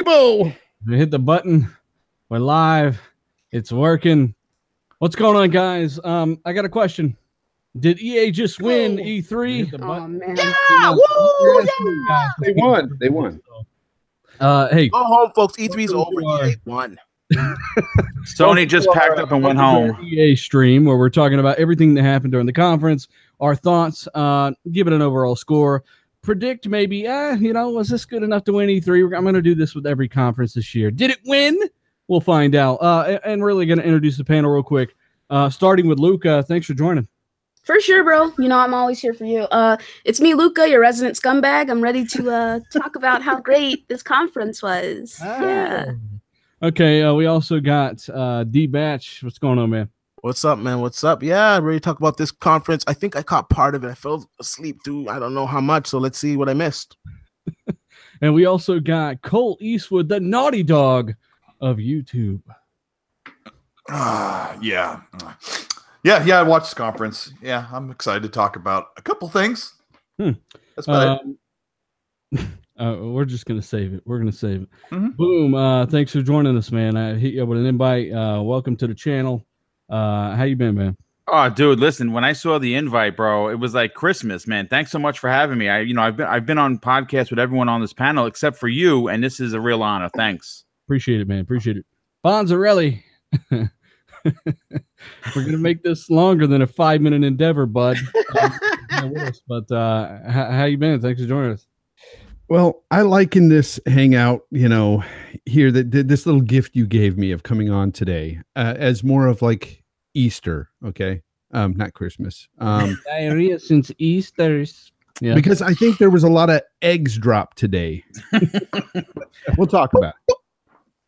Go! We hit the button. We're live. It's working. What's going on, guys? I got a question. Did EA just win E3? Oh, man. Yeah! Woo! Yeah! They won. They won. Hey, Go home, folks. E3's over. EA won. Sony just packed up and went home. EA stream where we're talking about everything that happened during the conference, our thoughts, give it an overall score, predict maybe, was this good enough to win E3? I'm going to do this with every conference this year. Did it win? We'll find out. And really going to introduce the panel real quick, starting with Luca. Thanks for joining. For sure, bro. You know, I'm always here for you. It's me, Luca, your resident scumbag. I'm ready to talk about how great this conference was. Yeah. Okay, we also got D-Batch. What's going on, man? What's up, man? What's up? Yeah, ready to talk about this conference. I think I caught part of it. I fell asleep through I don't know how much, so let's see what I missed. And we also got Colt Eastwood, the naughty dog of YouTube. Yeah, I watched this conference. Yeah, I'm excited to talk about a couple things. That's about it. We're just going to save it. We're going to save it. Mm-hmm. Boom. Thanks for joining us, man. I hit you up with an invite. Welcome to the channel. How you been, man? Oh, dude, listen, when I saw the invite, bro, it was like Christmas, man. Thanks so much for having me. I've been on podcasts with everyone on this panel except for you, and this is a real honor. Thanks. Appreciate it, man. Appreciate it. Bonzarelli. We're going to make this longer than a 5-minute endeavor, bud. But how you been? Thanks for joining us. Well, I liken this hangout, here, this little gift you gave me of coming on today as more of like Easter, okay? Not Christmas. Diarrhea since Easter's. Yeah. Because I think there was a lot of eggs dropped today. We'll talk about it.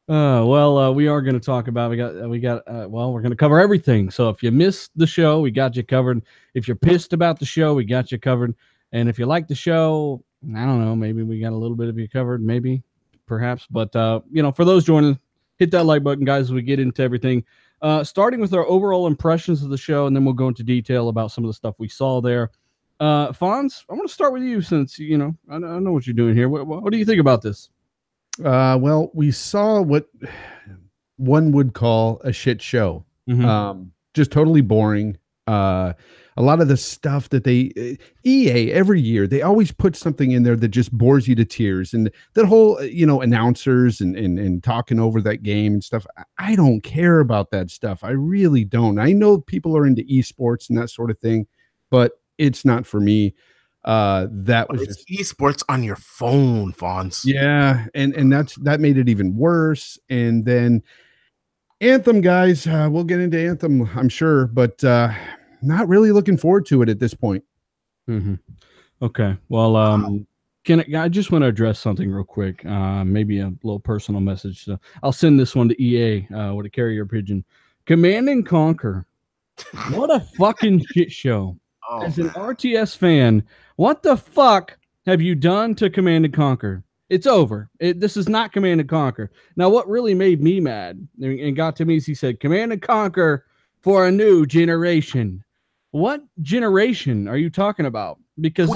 We are going to talk about, we're going to cover everything. So if you missed the show, we got you covered. If you're pissed about the show, we got you covered. And if you like the show, I don't know, maybe we got a little bit of you covered, maybe, perhaps. But, for those joining, hit that like button, guys, as we get into everything. Starting with our overall impressions of the show, and then we'll go into detail about some of the stuff we saw there. Fonz, I want to start with you since, I know what you're doing here. What do you think about this? Well, we saw what one would call a shit show. Mm-hmm. Just totally boring. A lot of the stuff that EA every year, they always put something in there that just bores you to tears. And that whole, announcers and talking over that game and stuff. I don't care about that stuff. I really don't. I know people are into esports and that sort of thing, but it's not for me. It's esports on your phone, Fonz. Yeah, and that made it even worse. And then Anthem, guys, we'll get into Anthem, I'm sure, but not really looking forward to it at this point. Mm-hmm. Okay, well, I just want to address something real quick. Maybe a little personal message. So I'll send this one to EA with a carrier pigeon. Command and Conquer. What a fucking shit show. As an RTS fan, what the fuck have you done to Command and Conquer? It's over. This is not Command and Conquer. Now, what really made me mad and got to me is he said, Command and Conquer for a new generation. What generation are you talking about? Because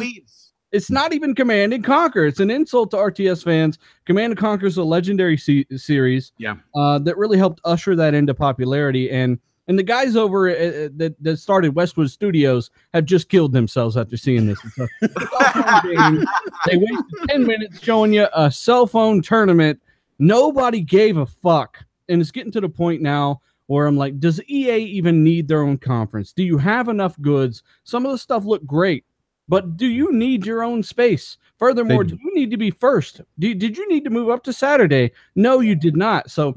it's not even Command and Conquer. It's an insult to RTS fans. Command and Conquer is a legendary series that really helped usher that into popularity. And the guys over that started Westwood Studios have just killed themselves after seeing this. They wasted 10 minutes showing you a cell phone tournament. Nobody gave a fuck. And it's getting to the point now where I'm like, does EA even need their own conference? Do you have enough goods? Some of the stuff looked great, but do you need your own space? Furthermore, do you need to be first? Did you need to move up to Saturday? No, you did not. So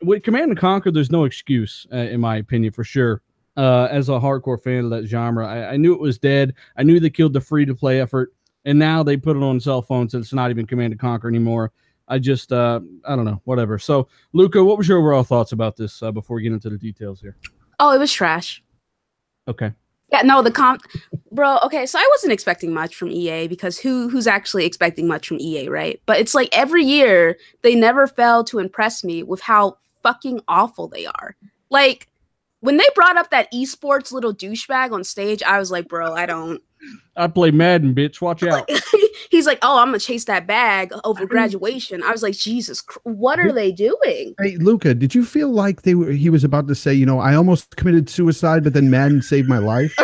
with Command & Conquer, there's no excuse, in my opinion, for sure. As a hardcore fan of that genre, I knew it was dead. I knew they killed the free-to-play effort, and now they put it on cell phones, and it's not even Command & Conquer anymore. I just, I don't know, whatever. So, Luca, what was your overall thoughts about this before we get into the details here? Oh, it was trash. Okay. Yeah, no, bro, okay, so I wasn't expecting much from EA because who's actually expecting much from EA, right? But it's like every year, they never fail to impress me with how fucking awful they are. Like, when they brought up that esports little douchebag on stage, I was like, bro, I don't I play Madden, bitch. Watch out. He's like, oh, I'm gonna chase that bag over graduation. I was like, Jesus, what are they doing? Hey, Luca, did you feel like he was about to say, I almost committed suicide, but then Madden saved my life?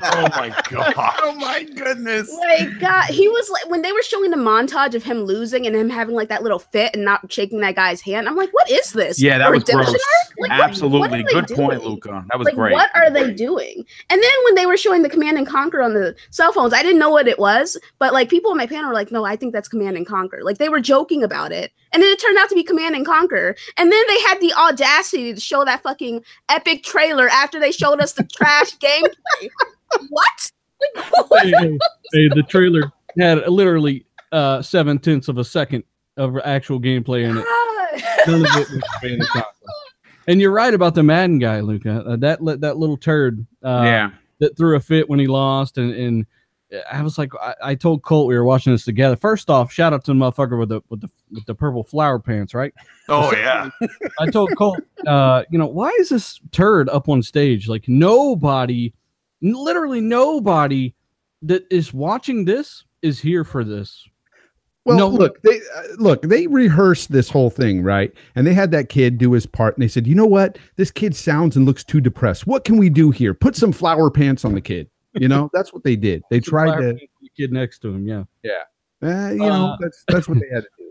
Oh my god! Oh my goodness! Like, God, he was like, when they were showing the montage of him losing and him having like that little fit and not shaking that guy's hand, I'm like, what is this? Yeah, that was gross. Like, absolutely, what good point, Luca. That was like, great. What are they doing? And then when they were showing the Command and Conquer on the cell phones, I didn't know what it was, but like people on my panel were like, no, I think that's Command and Conquer. Like they were joking about it, and then it turned out to be Command and Conquer. And then they had the audacity to show that fucking epic trailer after they showed us the trash gameplay. What? Hey, the trailer had literally 0.7 of a second of actual gameplay in it. And you're right about the Madden guy, Luca. That little turd that threw a fit when he lost. And I was like, I told Colt we were watching this together. First off, shout out to the motherfucker with the purple flower pants, right? Oh yeah. I told Colt, why is this turd up on stage? Like nobody, literally nobody that is watching this is here for this. Well, look, they rehearsed this whole thing, right? And they had that kid do his part, and they said, you know what? This kid sounds and looks too depressed. What can we do here? Put some flower pants on the kid. That's what they did. They tried to the kid next to him. Yeah. That's what they had to do.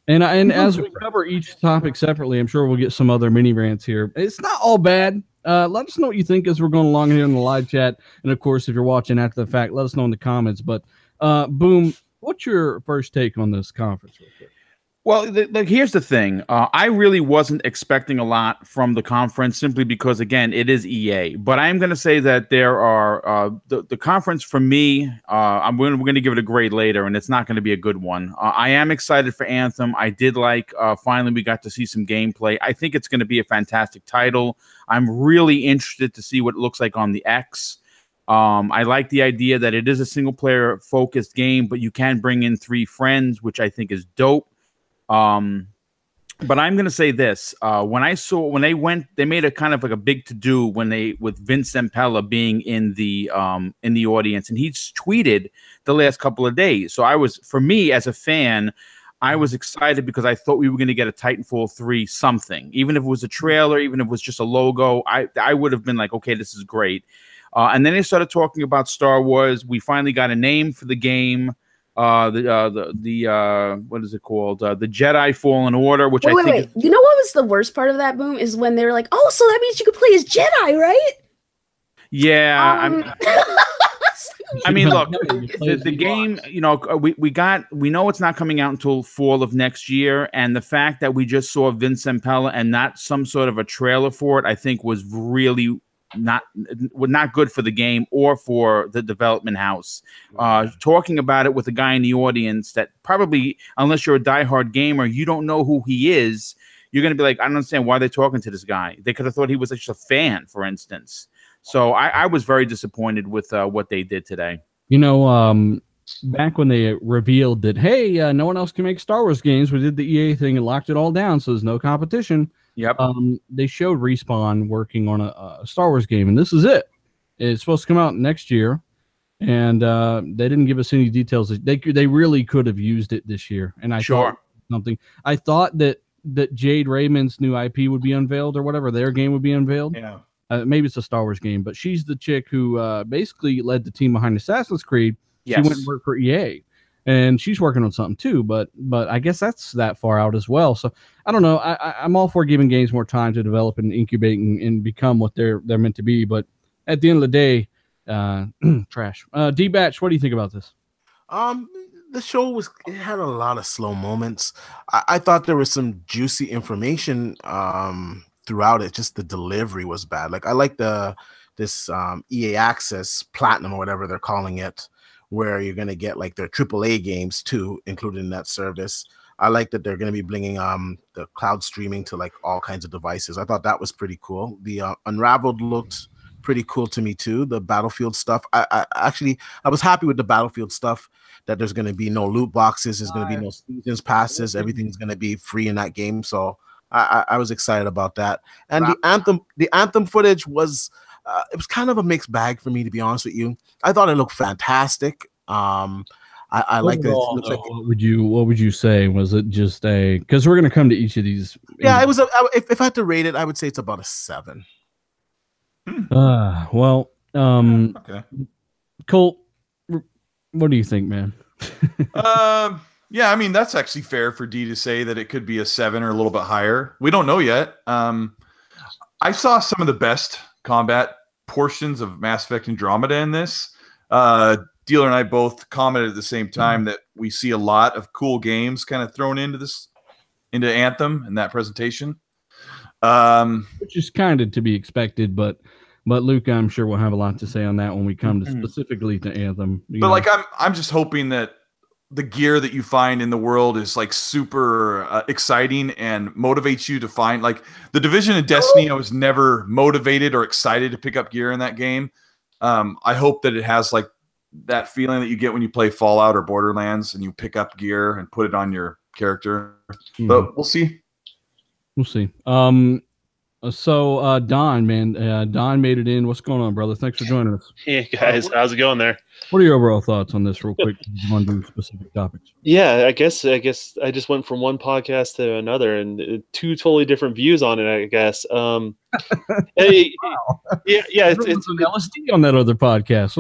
And as we cover each topic separately, I'm sure we'll get some other mini rants here. It's not all bad. Let us know what you think as we're going along here in the live chat. And of course, if you're watching after the fact, let us know in the comments. But Boom, what's your first take on this conference real quick? Well, here's the thing. I really wasn't expecting a lot from the conference simply because, again, it is EA. But I am going to say that there are the conference for me. We're going to give it a grade later, and it's not going to be a good one. I am excited for Anthem. I did like finally we got to see some gameplay. I think it's going to be a fantastic title. I'm really interested to see what it looks like on the X. I like the idea that it is a single player focused game, but you can bring in 3 friends, which I think is dope. But I'm going to say this, when they made a kind of like a big to do with Vince Zampella being in the audience, and he's tweeted the last couple of days. So for me as a fan, I was excited because I thought we were going to get a Titanfall 3 something, even if it was a trailer, even if it was just a logo, I would have been like, okay, this is great. And then they started talking about Star Wars. We finally got a name for the game. What is it called? The Jedi Fallen Order, which wait. You know what was the worst part of that, Boom, is when they were like, "Oh, so that means you could play as Jedi, right?" Yeah, I mean, look, the game. We know it's not coming out until fall of next year, and the fact that we just saw Vince Zampella and not some sort of a trailer for it, I think, was really not good for the game or for the development house. Talking about it with a guy in the audience that probably, unless you're a diehard gamer, you don't know who he is. You're going to be like, I don't understand why they're talking to this guy. They could have thought he was just a fan, for instance. So I was very disappointed with what they did today. Back when they revealed that, hey, no one else can make Star Wars games, we did the EA thing and locked it all down, so there's no competition. Yep. They showed Respawn working on a Star Wars game, and this is it. It's supposed to come out next year, and they didn't give us any details. They really could have used it this year, and I thought that Jade Raymond's new IP would be unveiled or whatever, their game would be unveiled. Yeah. Maybe it's a Star Wars game, but she's the chick who basically led the team behind Assassin's Creed. Yes. She went and worked for EA. And she's working on something too, but I guess that's that far out as well. So I don't know. I'm all for giving games more time to develop and incubate and become what they're meant to be. But at the end of the day, trash. D-Batch, what do you think about this? The show had a lot of slow moments. I thought there was some juicy information throughout it. Just the delivery was bad. Like I like this EA Access Platinum or whatever they're calling it, where you're going to get like their AAA games too, included in that service. I like that they're going to be bringing the cloud streaming to like all kinds of devices. I thought that was pretty cool. The Unraveled looked pretty cool to me too. The Battlefield stuff. I was happy with the Battlefield stuff, that there's going to be no loot boxes. There's going to be no seasons passes. Everything's going to be free in that game. So I was excited about that. And the Anthem footage was, it was kind of a mixed bag for me, to be honest with you. I thought it looked fantastic. I like that. What would you say? Was it just a, because we're going to come to each of these? Yeah, it was if I had to rate it, I would say it's about a 7. Well, Okay. Colt, what do you think, man? Yeah, I mean, that's actually fair for D to say that it could be a 7 or a little bit higher. We don't know yet. I saw some of the best combat portions of Mass Effect Andromeda in this. Dealer and I both commented at the same time that we see a lot of cool games kind of thrown into Anthem in that presentation. Which is kind of to be expected, but Luke, I'm sure we'll have a lot to say on that when we come to specifically to Anthem. But like, I'm just hoping that the gear that you find in the world is like super exciting and motivates you to find, like, the Division and Destiny. I was never motivated or excited to pick up gear in that game. I hope that it has like that feeling that you get when you play Fallout or Borderlands and you pick up gear and put it on your character. But we'll see. We'll see. So Don, man, Don made it in. What's going on, brother? Thanks for joining us. Hey guys, how's it going there? What are your overall thoughts on this, real quick? You want to do specific topics? Yeah, I guess I just went from one podcast to another, and two totally different views on it. I guess. Hey, wow. Yeah, it's an LSD on that other podcast.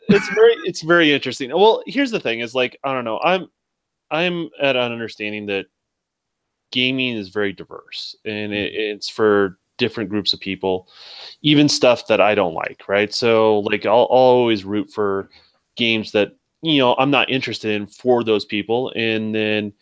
It's very interesting. Well, here's the thing: is like, I don't know. I'm at an understanding that gaming is very diverse, and it's for different groups of people, even stuff that I don't like, right? So like I'll always root for games that, you know, I'm not interested in for those people, and then,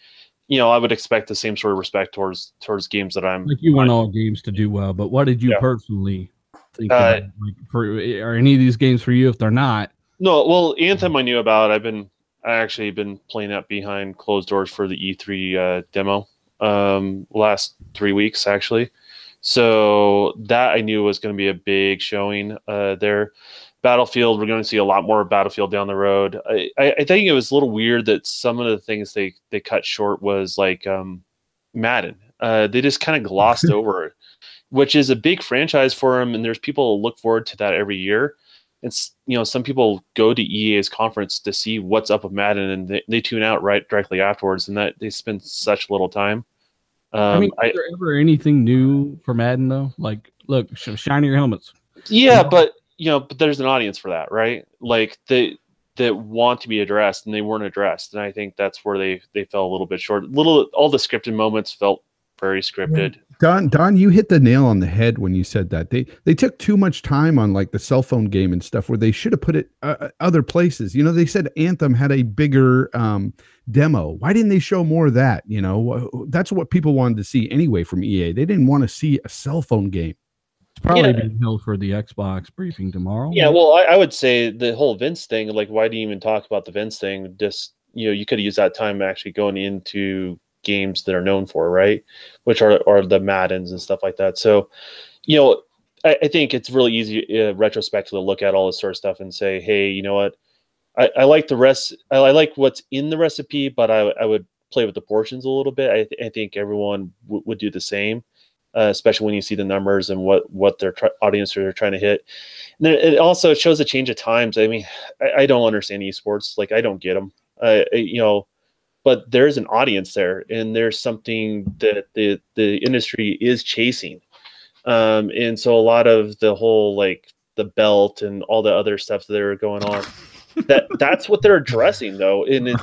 you know, I would expect the same sort of respect towards games that I'm like. You want all games to do well, but what did you personally think about, like, are any of these games for you? If they're not, no. Well, Anthem I knew about. I actually been playing up behind closed doors for the E3 demo last 3 weeks actually. So that I knew was going to be a big showing there. Battlefield, we're going to see a lot more Battlefield down the road. I think it was a little weird that some of the things they cut short was like Madden. They just kind of glossed over it, which is a big franchise for them, and there's people who look forward to that every year. It's, you know, some people go to EA's conference to see what's up with Madden, and they tune out right directly afterwards, and that they spend such little time. I mean, is there ever anything new for Madden though? Like, look, shinier helmets. Yeah, but there's an audience for that, right? Like that want to be addressed, and they weren't addressed, and I think that's where they fell a little bit short. All the scripted moments felt very scripted. Don, you hit the nail on the head when you said that they took too much time on like the cell phone game and stuff where they should have put it other places. You know, they said Anthem had a bigger demo. Why didn't they show more of that? You know, that's what people wanted to see anyway from EA. They didn't want to see a cell phone game. It's probably being held for the Xbox briefing tomorrow. Yeah, well, I would say the whole Vince thing, like, why do you even talk about the Vince thing? Just, you know, you could have used that time actually going into games that are known for, right, which are the Maddens and stuff like that. So, you know, I think it's really easy retrospectively to look at all this sort of stuff and say, hey, you know what, I like the rest. I like what's in the recipe, but I would play with the portions a little bit. I think everyone would do the same, especially when you see the numbers and what their audience are trying to hit. And then it also shows a change of times. I mean, I don't understand esports. Like, I don't get them. You know, but there's an audience there, and there's something that the industry is chasing. And so a lot of the whole, like, the belt and all the other stuff that are going on, that's what they're addressing though. And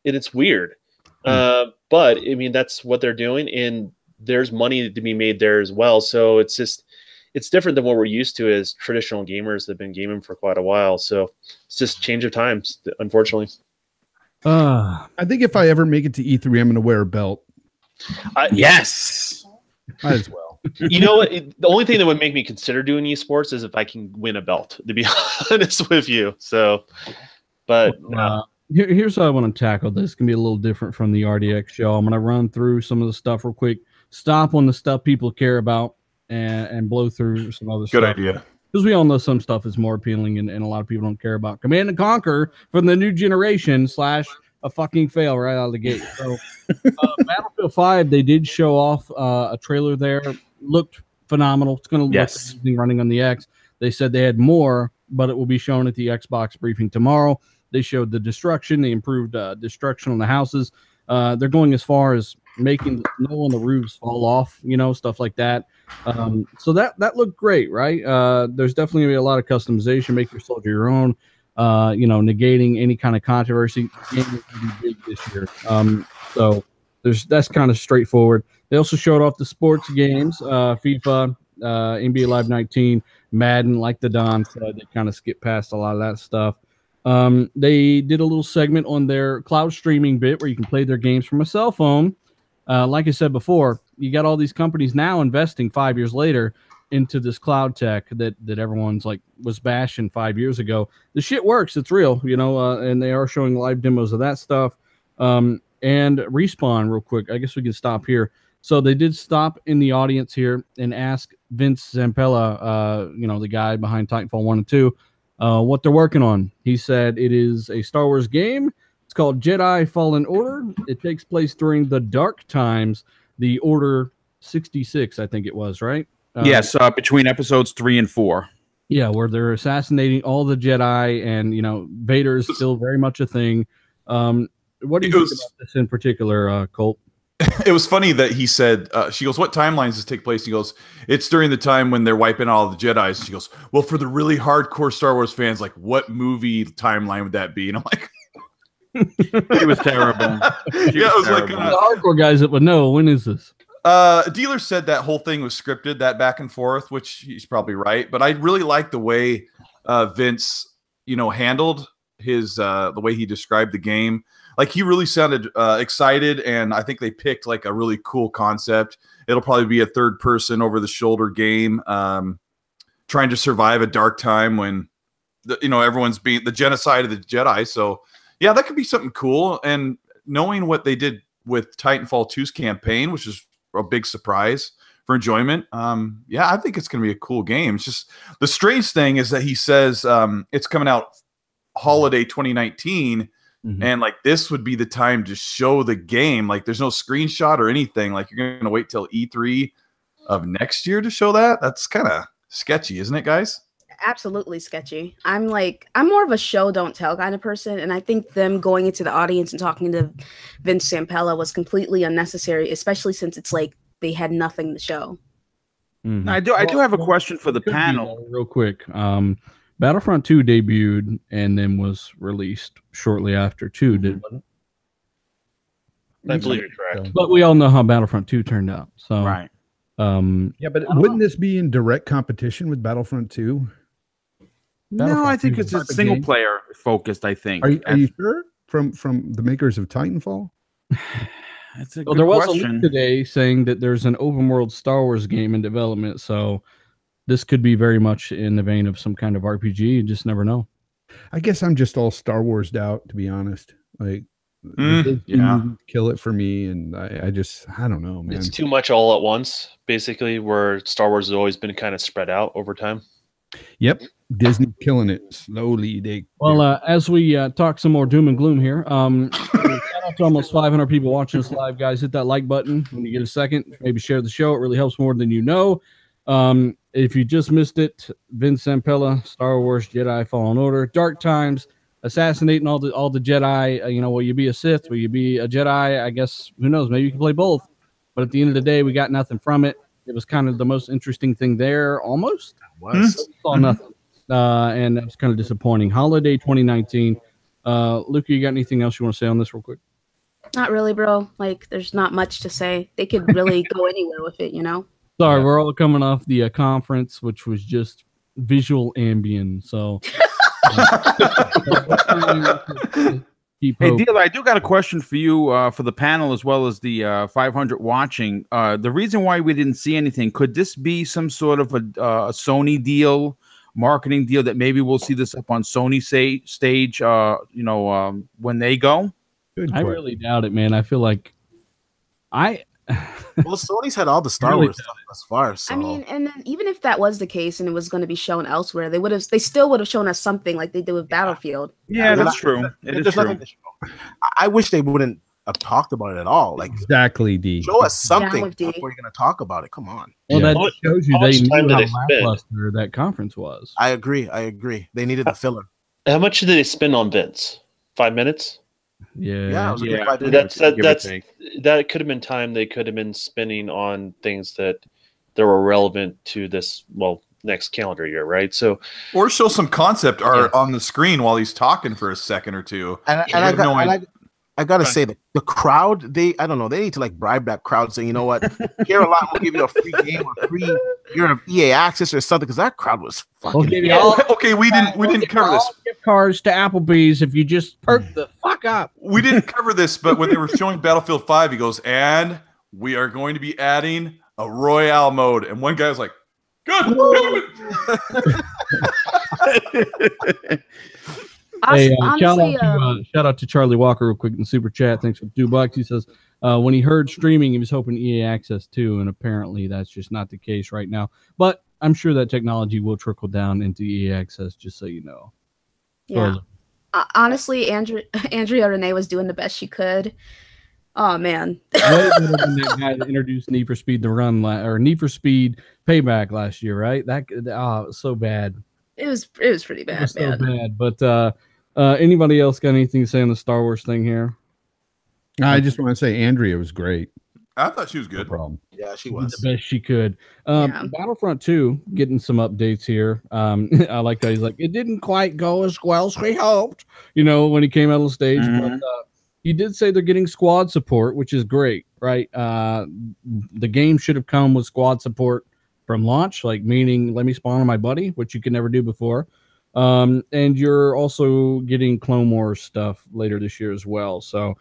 it's weird. But I mean, that's what they're doing, and there's money to be made there as well. So it's different than what we're used to as traditional gamers that have been gaming for quite a while. So it's just change of times, unfortunately. I think if I ever make it to E3, I'm going to wear a belt. Yes. Might as well. You know what? The only thing that would make me consider doing esports is if I can win a belt, to be honest with you. So, but here's how I want to tackle this. It's going to be a little different from the RDX show. I'm going to run through some of the stuff real quick, stop on the stuff people care about, and blow through some other stuff. Good idea. Because we all know some stuff is more appealing and a lot of people don't care about. Command & Conquer from the new generation / a fucking fail right out of the gate. So Battlefield 5, they did show off a trailer there. Looked phenomenal. It's going to look amazing running on the X. They said they had more, but it will be shown at the Xbox briefing tomorrow. They showed the destruction, the improved destruction on the houses. They're going as far as making the snow on the roofs fall off, stuff like that. So that looked great, right? There's definitely gonna be a lot of customization. Make your soldier your own. Negating any kind of controversy. The game is gonna be big this year. So that's kind of straightforward. They also showed off the sports games, FIFA, NBA Live 19, Madden, like the Don said. They kind of skipped past a lot of that stuff. They did a little segment on their cloud streaming bit where you can play their games from a cell phone. Like I said before, you got all these companies now investing 5 years later into this cloud tech that everyone's like was bashing 5 years ago. The shit works. It's real, and they are showing live demos of that stuff. And Respawn, real quick. I guess we can stop here. So they did stop in the audience here and ask Vince Zampella, the guy behind Titanfall 1 and 2, what they're working on. He said it is a Star Wars game. It's called Jedi Fallen Order. It takes place during the dark times, the Order 66, I think it was, right? Yes, between episodes 3 and 4. Yeah, where they're assassinating all the Jedi, and Vader is still very much a thing. What do you think about this in particular, Colt? It was funny that he said, she goes, what timelines does this take place? He goes, it's during the time when they're wiping all the Jedis. She goes, well, for the really hardcore Star Wars fans, like, what movie timeline would that be? And I'm like, it was terrible. It was terrible. Like the hardcore guys that would know, when is this? Dealer said that whole thing was scripted, that back and forth, which he's probably right. But I really like the way Vince, handled his the way he described the game. Like, he really sounded excited, and I think they picked like a really cool concept. It'll probably be a third-person, over-the-shoulder game, trying to survive a dark time when everyone's being the genocide of the Jedi. So yeah, that could be something cool. And knowing what they did with Titanfall 2's campaign, which is a big surprise for enjoyment. I think it's going to be a cool game. It's just the strange thing is that he says it's coming out holiday 2019, and like this would be the time to show the game. Like, there's no screenshot or anything. Like, you're going to wait till E3 of next year to show that. That's kind of sketchy, isn't it, guys? Absolutely sketchy. I'm more of a show don't tell kind of person, and I think them going into the audience and talking to Vince Zampella was completely unnecessary, especially since it's like they had nothing to show. I do have a question for the panel, real quick. Battlefront 2 debuted and then was released shortly after 2, didn't it? I believe you're correct. But we all know how Battlefront 2 turned out. So right. But wouldn't this be in direct competition with Battlefront 2? No, I think it's a single player focused. I think. Are you sure? From the makers of Titanfall? That's a well, good there was question. a leak today saying that there's an open world Star Wars game in development. So this could be very much in the vein of some kind of RPG. You just never know. I guess I'm just all Star Wars'd out, to be honest. Like, kill it for me, and I don't know, man. It's too much all at once, basically, where Star Wars has always been kind of spread out over time. Yep, Disney killing it slowly. As we talk some more doom and gloom here, shout out to almost 500 people watching us live, guys. Hit that like button when you get a second. Maybe share the show. It really helps more than you know. If you just missed it, Vince Zampella, Star Wars Jedi Fallen Order, Dark Times, assassinating all the Jedi. Will you be a Sith? Will you be a Jedi? I guess, who knows? Maybe you can play both. But at the end of the day, we got nothing from it. It was kind of the most interesting thing there, almost. Saw nothing. And that was kind of disappointing. Holiday 2019. Luca, you got anything else you want to say on this real quick? Not really, bro. Like, there's not much to say. They could really go anywhere with it, Sorry, we're all coming off the conference, which was just visual ambient. So, hey, Deal, I do got a question for you for the panel as well as the 500 watching. The reason why we didn't see anything, could this be some sort of a Sony deal, marketing deal that maybe we'll see this up on Sony stage, when they go? I really doubt it, man. I feel like well, Sony's had all the Star Wars stuff thus far. So. I mean, and then even if that was the case and it was going to be shown elsewhere, they still would have shown us something like they did with Battlefield. Yeah, that's true. It is true. I wish they wouldn't talked about it at all. Like exactly, D. Show us something with D. before you're going to talk about it. Come on. Well, Yeah. that shows you How they much time knew did how they spend? lackluster that conference was. I agree. They needed the filler. How much did they spend on Vince? 5 minutes? Yeah, it was a good Yeah. 5 minutes. That could have been time they could have been spending on things that were relevant to this next calendar year, right? So, or show some concept art on the screen while he's talking for a second or two. I gotta say that the crowd, I don't know, they need to like bribe that crowd saying, you know what, here a lot will give you a free game or free year of EA access or something, because that crowd was fucking. Okay, we didn't cover this. Gift cards to Applebee's if you just perk the fuck up. We didn't cover this, but when they were showing Battlefield 5, he goes, and we are going to be adding a Royale mode, and one guy was like, good. Hey, Honestly, shout out to Charlie Walker real quick in the super chat. Thanks for $2. He says when he heard streaming, he was hoping EA access too, and apparently that's just not the case right now. But I'm sure that technology will trickle down into EA access, just so you know. Yeah. Honestly, Andrea Renee was doing the best she could. Oh man. Way better than that guy that introduced Need for Speed the Run or Need for Speed Payback last year, right? It was so bad. It was pretty bad, It was so bad. But anybody else got anything to say on the Star Wars thing here? I just want to say Andrea was great. I thought she was good. No problem. Yeah, she was the best she could. Battlefront 2 getting some updates here. I like that he's like, it didn't quite go as well as we hoped, when he came out on stage. Mm-hmm. But he did say they're getting squad support, which is great, right? The game should have come with squad support from launch, like meaning let me spawn on my buddy, which you could never do before. And you're also getting Clone Wars stuff later this year as well. So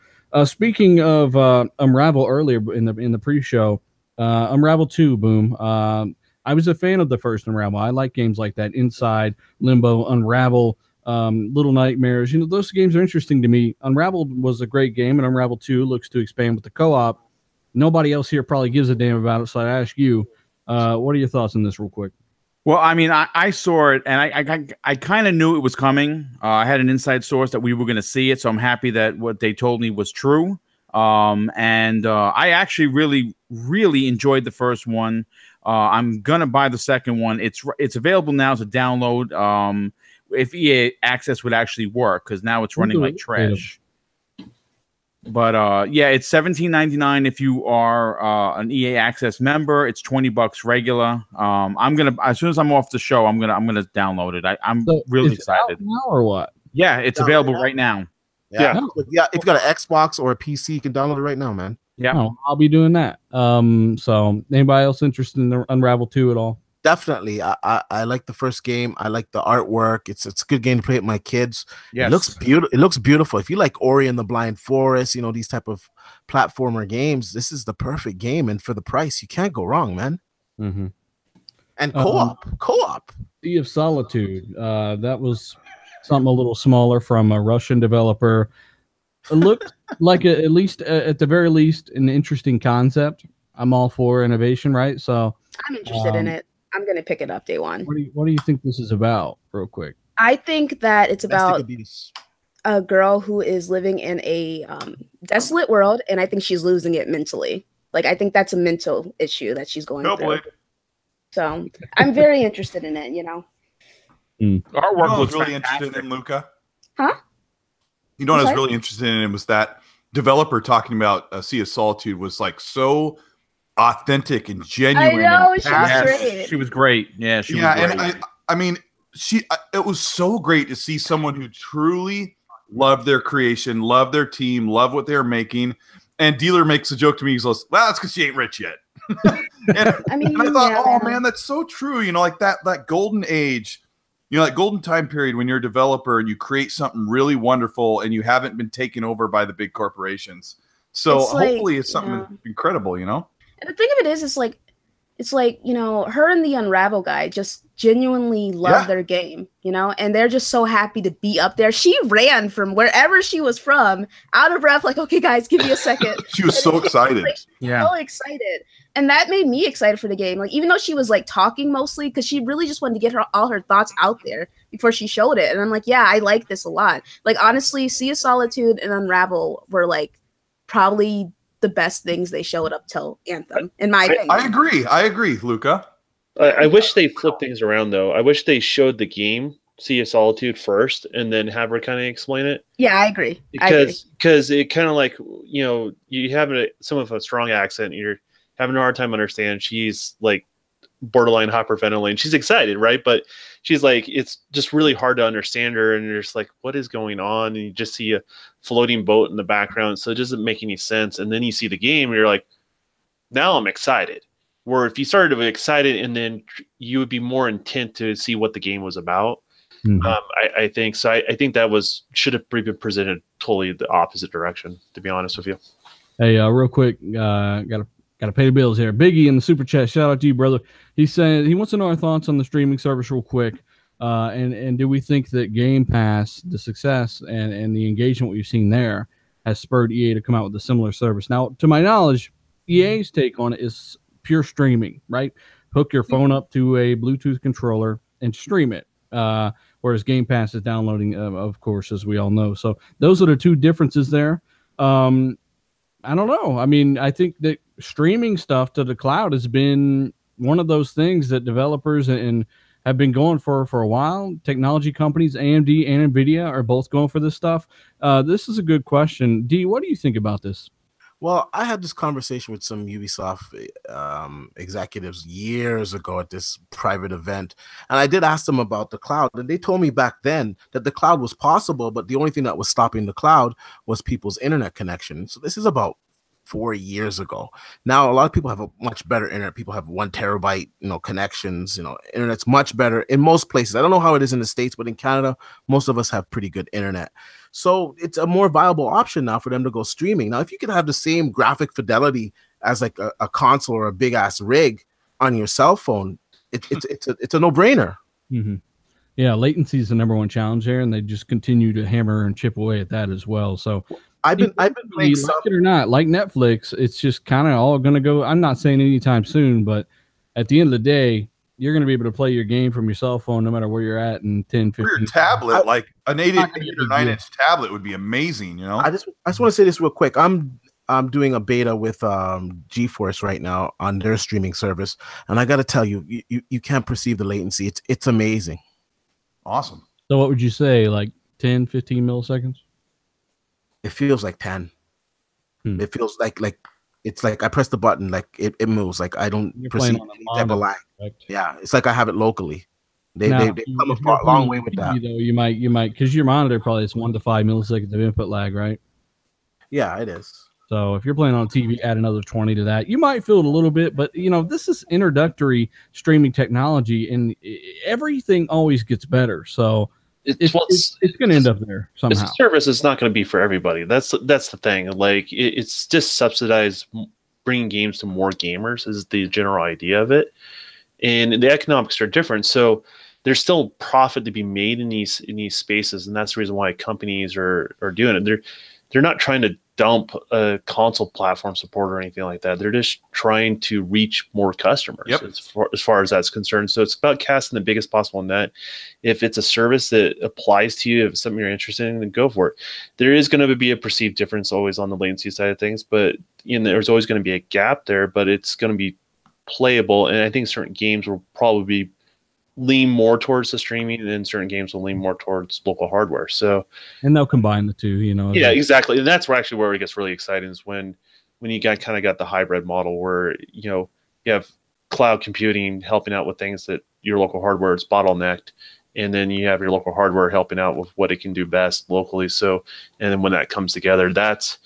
speaking of Unravel earlier in the pre-show, Unravel 2, boom. I was a fan of the first Unravel. I like games like that, Inside, Limbo, Unravel, Little Nightmares. Those games are interesting to me. Unravel was a great game, and Unravel 2 looks to expand with the co-op. Nobody else here probably gives a damn about it, so I ask you, what are your thoughts on this real quick? Well, I mean, I saw it, and I kind of knew it was coming. I had an inside source that we were going to see it, so I'm happy that what they told me was true. And I actually really, really enjoyed the first one. I'm going to buy the second one. It's available now to download if EA Access would actually work, because now it's running like trash. But yeah, it's $17.99 if you are an EA Access member. It's $20 regular. I'm gonna, as soon as I'm off the show, I'm gonna download it. I'm really excited. Out now or what? Yeah, it's available right now. Yeah. If you got an Xbox or a PC, you can download it right now, man. Yeah, I'll be doing that. So anybody else interested in the Unravel 2 at all? Definitely. I like the first game. I like the artwork. It's a good game to play with my kids. Yes. It looks beautiful. It looks beautiful. If you like Ori and the Blind Forest, these type of platformer games, this is the perfect game. And for the price, you can't go wrong, man. Mm-hmm. And co-op. Sea of Solitude. That was something a little smaller from a Russian developer. It looked like at the very least, an interesting concept. I'm all for innovation, right? So I'm interested in it. I'm gonna pick it up day one. What do you think this is about, real quick? I think that it's about a girl who is living in a desolate world, and I think she's losing it mentally. Like, I think that's a mental issue that she's going through. So I'm very interested in it. Artwork looks really interested in Luca. Huh? You know what I was really interested in was that developer talking about Sea of Solitude was like so authentic and genuine. I know, she was great. Yeah, she was great. And I mean, it was so great to see someone who truly loved their creation, loved their team, loved what they were making. And Dealer makes a joke to me. He goes, "Well, that's because she ain't rich yet." and I thought, oh man, that's so true. Like that golden age, that golden time period when you're a developer and you create something really wonderful and you haven't been taken over by the big corporations. So hopefully it's something incredible, And the thing of it is, it's like, her and the Unravel guy just genuinely love their game, and they're just so happy to be up there. She ran from wherever she was from, out of breath, like, okay, guys, give me a second. She was so excited. So excited. And that made me excited for the game. Like, even though she was like talking mostly, because she really just wanted to get all her thoughts out there before she showed it. And I'm like, yeah, I like this a lot. Like, honestly, Sea of Solitude and Unravel were like probably the best things they showed up till Anthem, in my opinion. I agree, Luca. I wish they flipped things around though. I wish they showed the game Sea of Solitude first, and then have her kind of explain it. Yeah, I agree. Because it kind of like, you know, you have some of a strong accent, you're having a hard time understanding. She's like borderline hyperventilating. She's excited, right? But she's like, it's just really hard to understand her, and you're just like, what is going on? And you just see a floating boat in the background, so it doesn't make any sense. And then you see the game, and you're like, now I'm excited. Where if you started to be excited, and then you would be more intent to see what the game was about. Mm-hmm. I think so. I think that should have been presented totally the opposite direction, to be honest with you. Hey, real quick, gotta pay the bills here. Biggie in the super chat, shout out to you, brother. He's saying he wants to know our thoughts on the streaming service real quick. And do we think that Game Pass, the success and the engagement we've seen there, has spurred EA to come out with a similar service? Now, to my knowledge, EA's take on it is pure streaming, right? Hook your phone up to a Bluetooth controller and stream it. Whereas Game Pass is downloading, of course, as we all know. So those are the two differences there. I don't know. I mean, I think that streaming stuff to the cloud has been one of those things that developers and have been going for a while. Technology companies, AMD and NVIDIA, are both going for this stuff. This is a good question. D, what do you think about this? Well, I had this conversation with some Ubisoft executives years ago at this private event, and I did ask them about the cloud, and they told me back then that the cloud was possible, but the only thing that was stopping the cloud was people's internet connection. So this is about 4 years ago. Now, a lot of people have a much better internet. People have 1 terabyte, connections. Internet's much better in most places. I don't know how it is in the States, but in Canada, most of us have pretty good internet. So it's a more viable option now for them to go streaming. Now, if you could have the same graphic fidelity as like a console or a big ass rig on your cell phone, it's a no brainer. Mm-hmm. Yeah, latency is the number 1 challenge there, and they just continue to hammer and chip away at that as well. So I've been playing like it or not, like Netflix, it's just kind of all going to go. I'm not saying anytime soon, but at the end of the day, you're going to be able to play your game from your cell phone no matter where you're at in 10, 15. Or your tablet, like an 8 or 9-inch tablet would be amazing, I just want to say this real quick. I'm doing a beta with GeForce right now on their streaming service, and I got to tell you, you can't perceive the latency. It's amazing. Awesome. So what would you say, like 10, 15 milliseconds? It feels like 10. It feels like it's like I press the button, like it moves. Like I don't perceive any type of lag. Yeah, it's like I have it locally. They come a long way with that. Though, you might because your monitor probably is 1 to 5 milliseconds of input lag, right? Yeah, it is. So if you're playing on TV, add another 20 to that. You might feel it a little bit, but this is introductory streaming technology, and everything always gets better. So it's going to end up there somehow. This service is not going to be for everybody. That's the thing. Like it's just subsidized bringing games to more gamers is the general idea of it, and the economics are different. So there's still profit to be made in these spaces, and that's the reason why companies are doing it. They're not trying to dump a console platform support or anything like that. They're just trying to reach more customers. Yep. as far as that's concerned. So it's about casting the biggest possible net. If it's a service that applies to you, if it's something you're interested in, then go for it. There is going to be a perceived difference always on the latency side of things, but there's always going to be a gap there, but it's going to be playable. And I think certain games will probably lean more towards the streaming, and then certain games will lean more towards local hardware. So, and they'll combine the two, Yeah, exactly. And that's where it gets really exciting is when you got the hybrid model where, you have cloud computing helping out with things that your local hardware is bottlenecked. And then you have your local hardware helping out with what it can do best locally. So, and then when that comes together, that's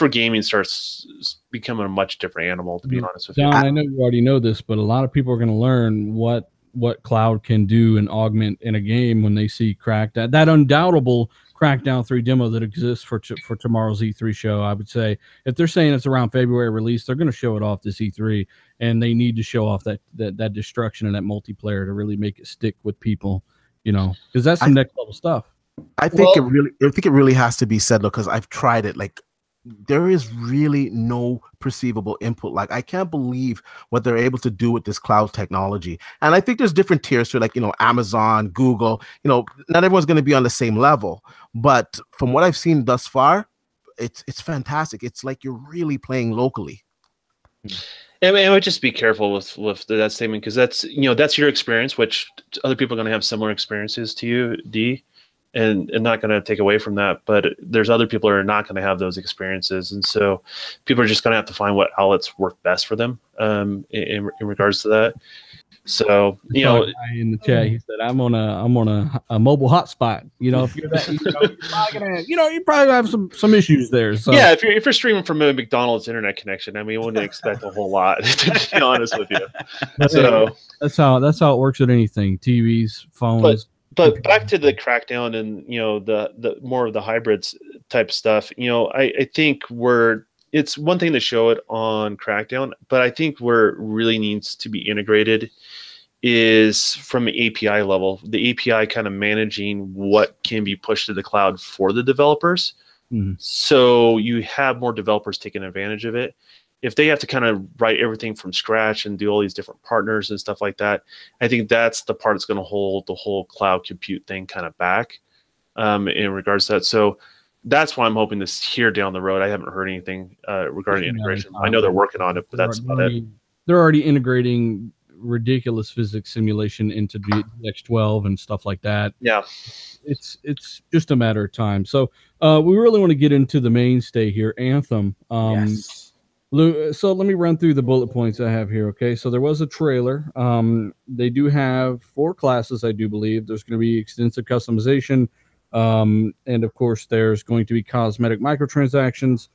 where gaming starts becoming a much different animal, to be honest with you. John, I know you already know this, but a lot of people are going to learn what cloud can do and augment in a game when they see that undoubtable Crackdown 3 demo that exists for tomorrow's E3 show. I would say if they're saying it's around February release, they're going to show it off this E3, and they need to show off that destruction and that multiplayer to really make it stick with people, because that's some next level stuff. I think it really has to be said, though, because I've tried it. Like, there is really no perceivable input. Like, I can't believe what they're able to do with this cloud technology. And I think there's different tiers to it, like, Amazon, Google, not everyone's going to be on the same level. But from what I've seen thus far, it's fantastic. It's like you're really playing locally. And I would just be careful with that statement, because that's that's your experience, which other people are going to have similar experiences to you, D, and not going to take away from that. But there's other people who are not going to have those experiences, and so people are just going to have to find what outlets work best for them in regards to that. So in the chat, he said, "I'm on a mobile hotspot. If you're that, you're probably gonna have some issues there." So yeah, if you're streaming from a McDonald's internet connection, I mean, you wouldn't expect a whole lot, to be honest with you. So that's how it works with anything: TVs, phones. But back to the Crackdown and the more of the hybrids type stuff. I think it's one thing to show it on Crackdown, but I think where it really needs to be integrated is from an API level. The API kind of managing what can be pushed to the cloud for the developers. Mm-hmm. So you have more developers taking advantage of it. If they have to kind of write everything from scratch and do all these different partners and stuff like that, I think that's the part that's going to hold the whole cloud compute thing kind of back in regards to that. So that's why I'm hoping to hear down the road. I haven't heard anything regarding integration. I know they're working on it, but that's about it. They're already integrating ridiculous physics simulation into DX12 and stuff like that. Yeah, it's just a matter of time. So we really want to get into the mainstay here, Anthem. Yes. So let me run through the bullet points I have here. Okay, so there was a trailer. They do have 4 classes, I do believe. There's going to be extensive customization, and of course there's going to be cosmetic microtransactions.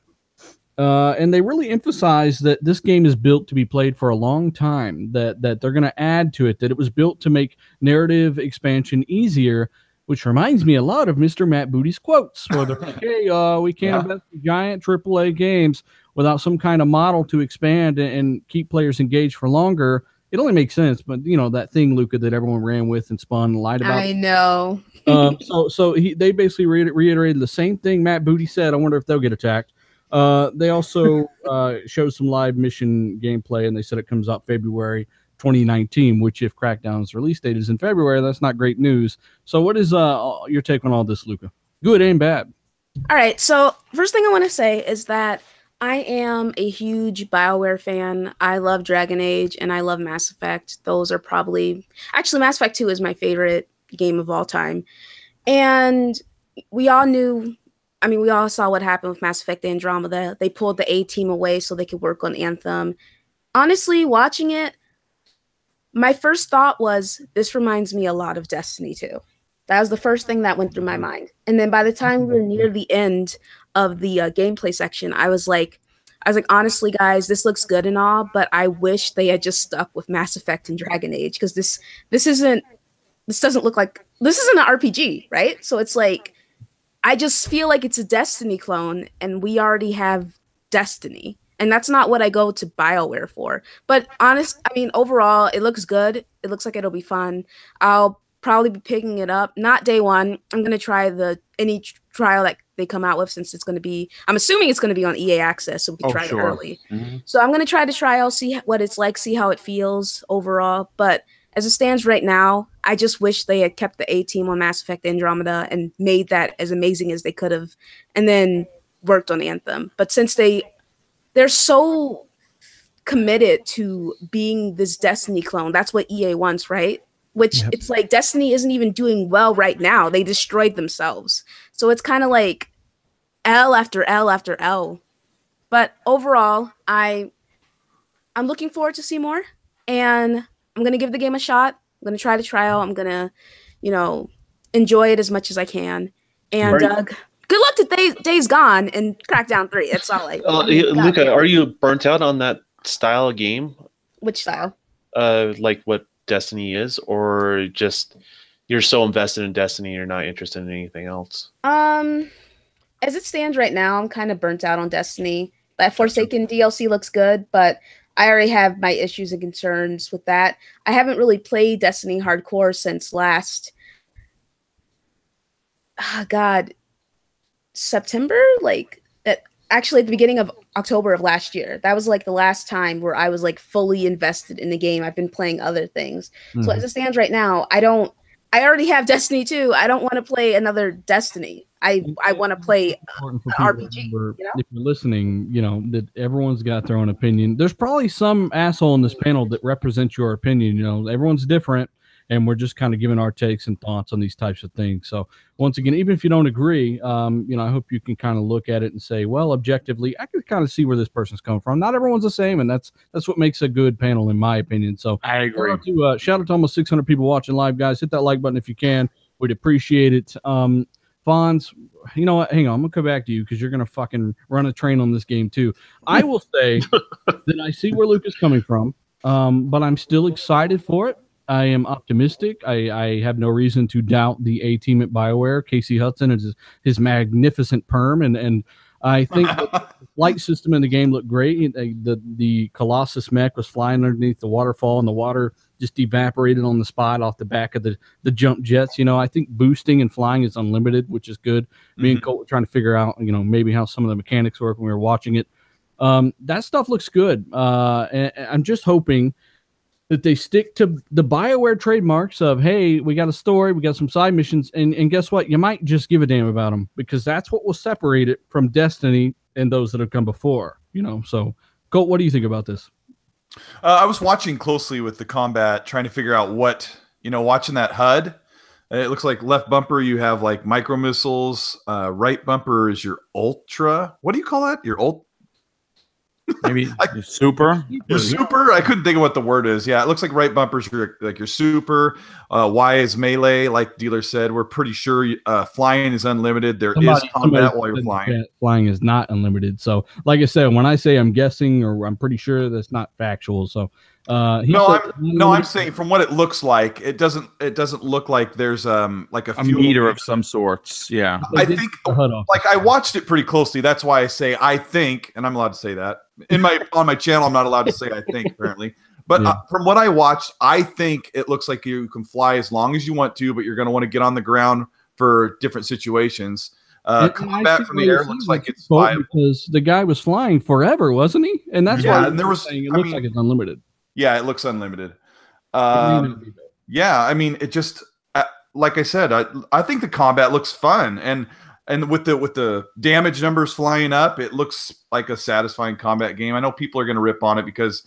And they really emphasize that this game is built to be played for a long time, that they're going to add to it, that it was built to make narrative expansion easier, which reminds me a lot of Mr. Matt Booty's quotes, where they're like, hey, we can't invest in giant AAA games without some kind of model to expand and keep players engaged for longer. It only makes sense, but that thing, Luca, that everyone ran with and spun and lied about. I know. So they basically reiterated the same thing Matt Booty said. I wonder if they'll get attacked. They also showed some live mission gameplay, and they said it comes out February 2019, which if Crackdown's release date is in February, that's not great news. So what is your take on all this, Luca? Good and bad. All right, so first thing I want to say is that I am a huge BioWare fan. I love Dragon Age, and I love Mass Effect. Those are probably... Actually, Mass Effect 2 is my favorite game of all time. And we all knew... we all saw what happened with Mass Effect Andromeda. They pulled the A-team away so they could work on Anthem. Honestly, watching it, my first thought was, this reminds me a lot of Destiny 2. That was the first thing that went through my mind. And then by the time we were near the end of the gameplay section, I was like, honestly, guys, this looks good and all, but I wish they had just stuck with Mass Effect and Dragon Age, because this isn't an RPG, right? So it's like, I just feel like it's a Destiny clone, and we already have Destiny. And that's not what I go to BioWare for. But overall, it looks good. It looks like it'll be fun. I'll probably be picking it up. Not day one. I'm going to try any trial that they come out with, since it's going to be... I'm assuming it's going to be on EA Access, so we can try it early. Mm-hmm. So I'm going to try the trial, see what it's like, see how it feels overall. But as it stands right now, I just wish they had kept the A-team on Mass Effect Andromeda and made that as amazing as they could have, and then worked on Anthem. But since they're so committed to being this Destiny clone, that's what EA wants, right? Which It's like Destiny isn't even doing well right now. They destroyed themselves. So it's kind of like L after L after L. But overall, I'm looking forward to see more, and I'm going to give the game a shot. I'm going to try the trial. I'm going to, enjoy it as much as I can. And good luck to Days Gone and Crackdown 3. That's all Luca, are you burnt out on that style of game? Which style? Like what Destiny is, or just you're so invested in Destiny you're not interested in anything else? As it stands right now, I'm kind of burnt out on Destiny. That Forsaken DLC looks good, but I already have my issues and concerns with that. I haven't really played Destiny hardcore since last... September? Actually, at the beginning of October of last year. That was like the last time where I was like fully invested in the game. I've been playing other things. Mm-hmm. So as it stands right now, I don't I already have Destiny 2. I don't want to play another Destiny. I want to play an RPG. You know? If you're listening, you know that everyone's got their own opinion. There's probably some asshole in this panel that represents your opinion. You know, everyone's different, and we're just kind of giving our takes and thoughts on these types of things. So once again, even if you don't agree, you know, I hope you can kind of look at it and say, well, objectively, I can kind of see where this person's coming from. Not everyone's the same, and that's what makes a good panel, in my opinion. So I agree. Shout out to almost 600 people watching live, guys. Hit that like button if you can. We'd appreciate it. Fonz, you know what? Hang on. I'm going to come back to you because you're going to fucking run a train on this game too. I will say that I see where Luke is coming from, but I'm still excited for it. I am optimistic. I have no reason to doubt the A team at BioWare. Casey Hudson and his magnificent perm. And I think the flight system in the game looked great. The Colossus mech was flying underneath the waterfall, and the water just evaporated on the spot off the back of the jump jets. You know, I think boosting and flying is unlimited, which is good. Me and Colt were trying to figure out, you know, maybe how some of the mechanics work when we were watching it. That stuff looks good. And I'm just hoping that they stick to the BioWare trademarks of, hey, we got a story, we got some side missions, and guess what? You might just give a damn about them because that's what will separate it from Destiny and those that have come before, you know? So, Colt, what do you think about this? I was watching closely with the combat, trying to figure out what, you know, watching that HUD. It looks like left bumper, you have like micro missiles. Right bumper is your ultra. What do you call that? Your ult? Maybe your super. Your super. I couldn't think of what the word is. Yeah, it looks like right bumper's your super. Y is melee. Like dealer said, we're pretty sure flying is unlimited. There is combat while you're flying. Flying is not unlimited. So, like I said, when I say I'm guessing or I'm pretty sure, that's not factual. So, I'm saying from what it looks like, it doesn't look like there's like a meter of some sorts. Yeah, I think like I watched it pretty closely. That's why I say I think, and I'm allowed to say that on my channel. I'm not allowed to say I think apparently, but from what I watched, I think it looks like you can fly as long as you want to, but you're going to want to get on the ground for different situations. Combat from the air looks like it's viable because the guy was flying forever, wasn't he? And that's why and there was saying it looks like it's unlimited. Yeah, it looks unlimited. Yeah, I mean, it just like I said, I think the combat looks fun, and with the damage numbers flying up, it looks like a satisfying combat game. I know people are going to rip on it because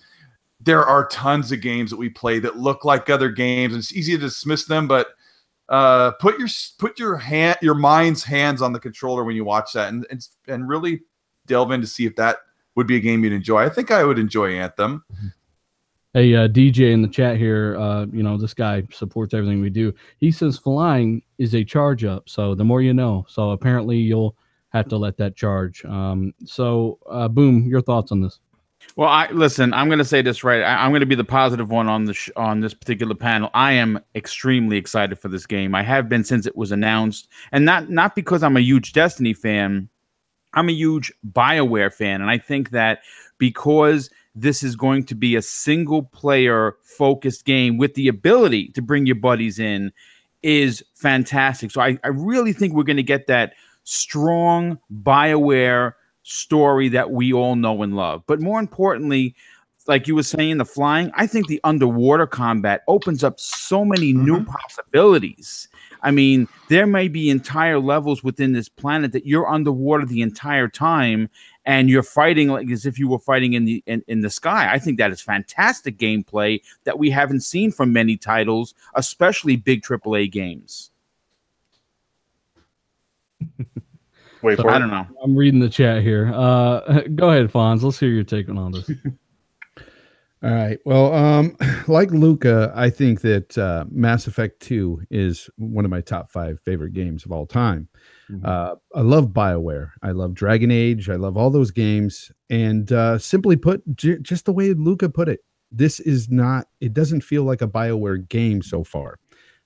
there are tons of games that we play that look like other games, and it's easy to dismiss them. But put your mind's hands on the controller when you watch that, and really delve in to see if that would be a game you'd enjoy. I think I would enjoy Anthem. Hey, DJ in the chat here, you know, this guy supports everything we do. He says flying is a charge up, so the more you know. So apparently you'll have to let that charge. Boom, your thoughts on this? Well, listen, I'm going to say this right. I'm going to be the positive one on this particular panel. I am extremely excited for this game. I have been since it was announced, and not because I'm a huge Destiny fan. I'm a huge BioWare fan, and I think that because this is going to be a single-player focused game with the ability to bring your buddies in is fantastic. So I really think we're going to get that strong BioWare story that we all know and love. But more importantly, like you were saying, the flying, I think the underwater combat opens up so many new possibilities. I mean, there may be entire levels within this planet that you're underwater the entire time, and you're fighting like as if you were fighting in the sky. I think that is fantastic gameplay that we haven't seen from many titles, especially big AAA games. Wait for I don't know. I'm reading the chat here. Go ahead, Fonz. Let's hear your take on all this. All right. Well, like Luca, I think that Mass Effect 2 is one of my top 5 favorite games of all time. I love BioWare. I love Dragon Age. I love all those games. And simply put, just the way Luca put it, it doesn't feel like a BioWare game so far.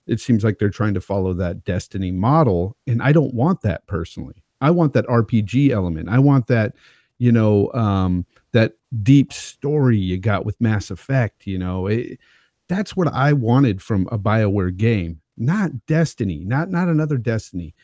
It seems like they're trying to follow that Destiny model, and I don't want that personally. I want that RPG element. I want that, you know, that deep story you got with Mass Effect. You know, that's what I wanted from a BioWare game, not Destiny, not another Destiny.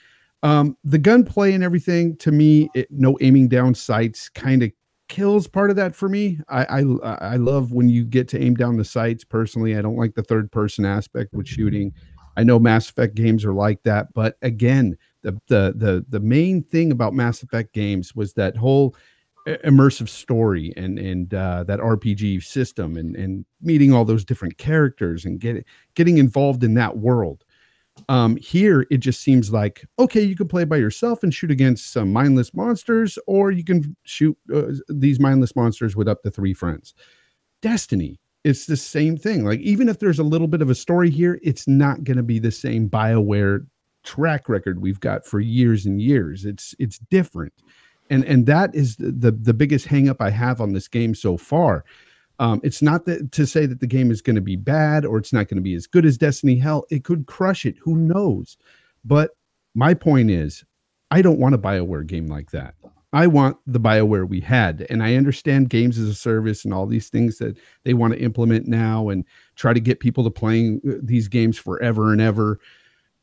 The gunplay and everything, to me, no aiming down sights kind of kills part of that for me. I love when you get to aim down the sights. Personally, I don't like the third person aspect with shooting. I know Mass Effect games are like that, but again, the main thing about Mass Effect games was that whole immersive story and that RPG system and meeting all those different characters and getting involved in that world. Here it just seems like, okay, you can play by yourself and shoot against some mindless monsters, or you can shoot these mindless monsters with up to 3 friends. Destiny, it's the same thing. Like, even if there's a little bit of a story here, it's not going to be the same BioWare track record we've got for years and years. It's different. And that is the biggest hang up I have on this game so far. It's not that to say that the game is going to be bad or it's not going to be as good as Destiny. Hell, it could crush it. Who knows? But my point is, I don't want a BioWare game like that. I want the BioWare we had. And I understand games as a service and all these things that they want to implement now and try to get people to playing these games forever and ever.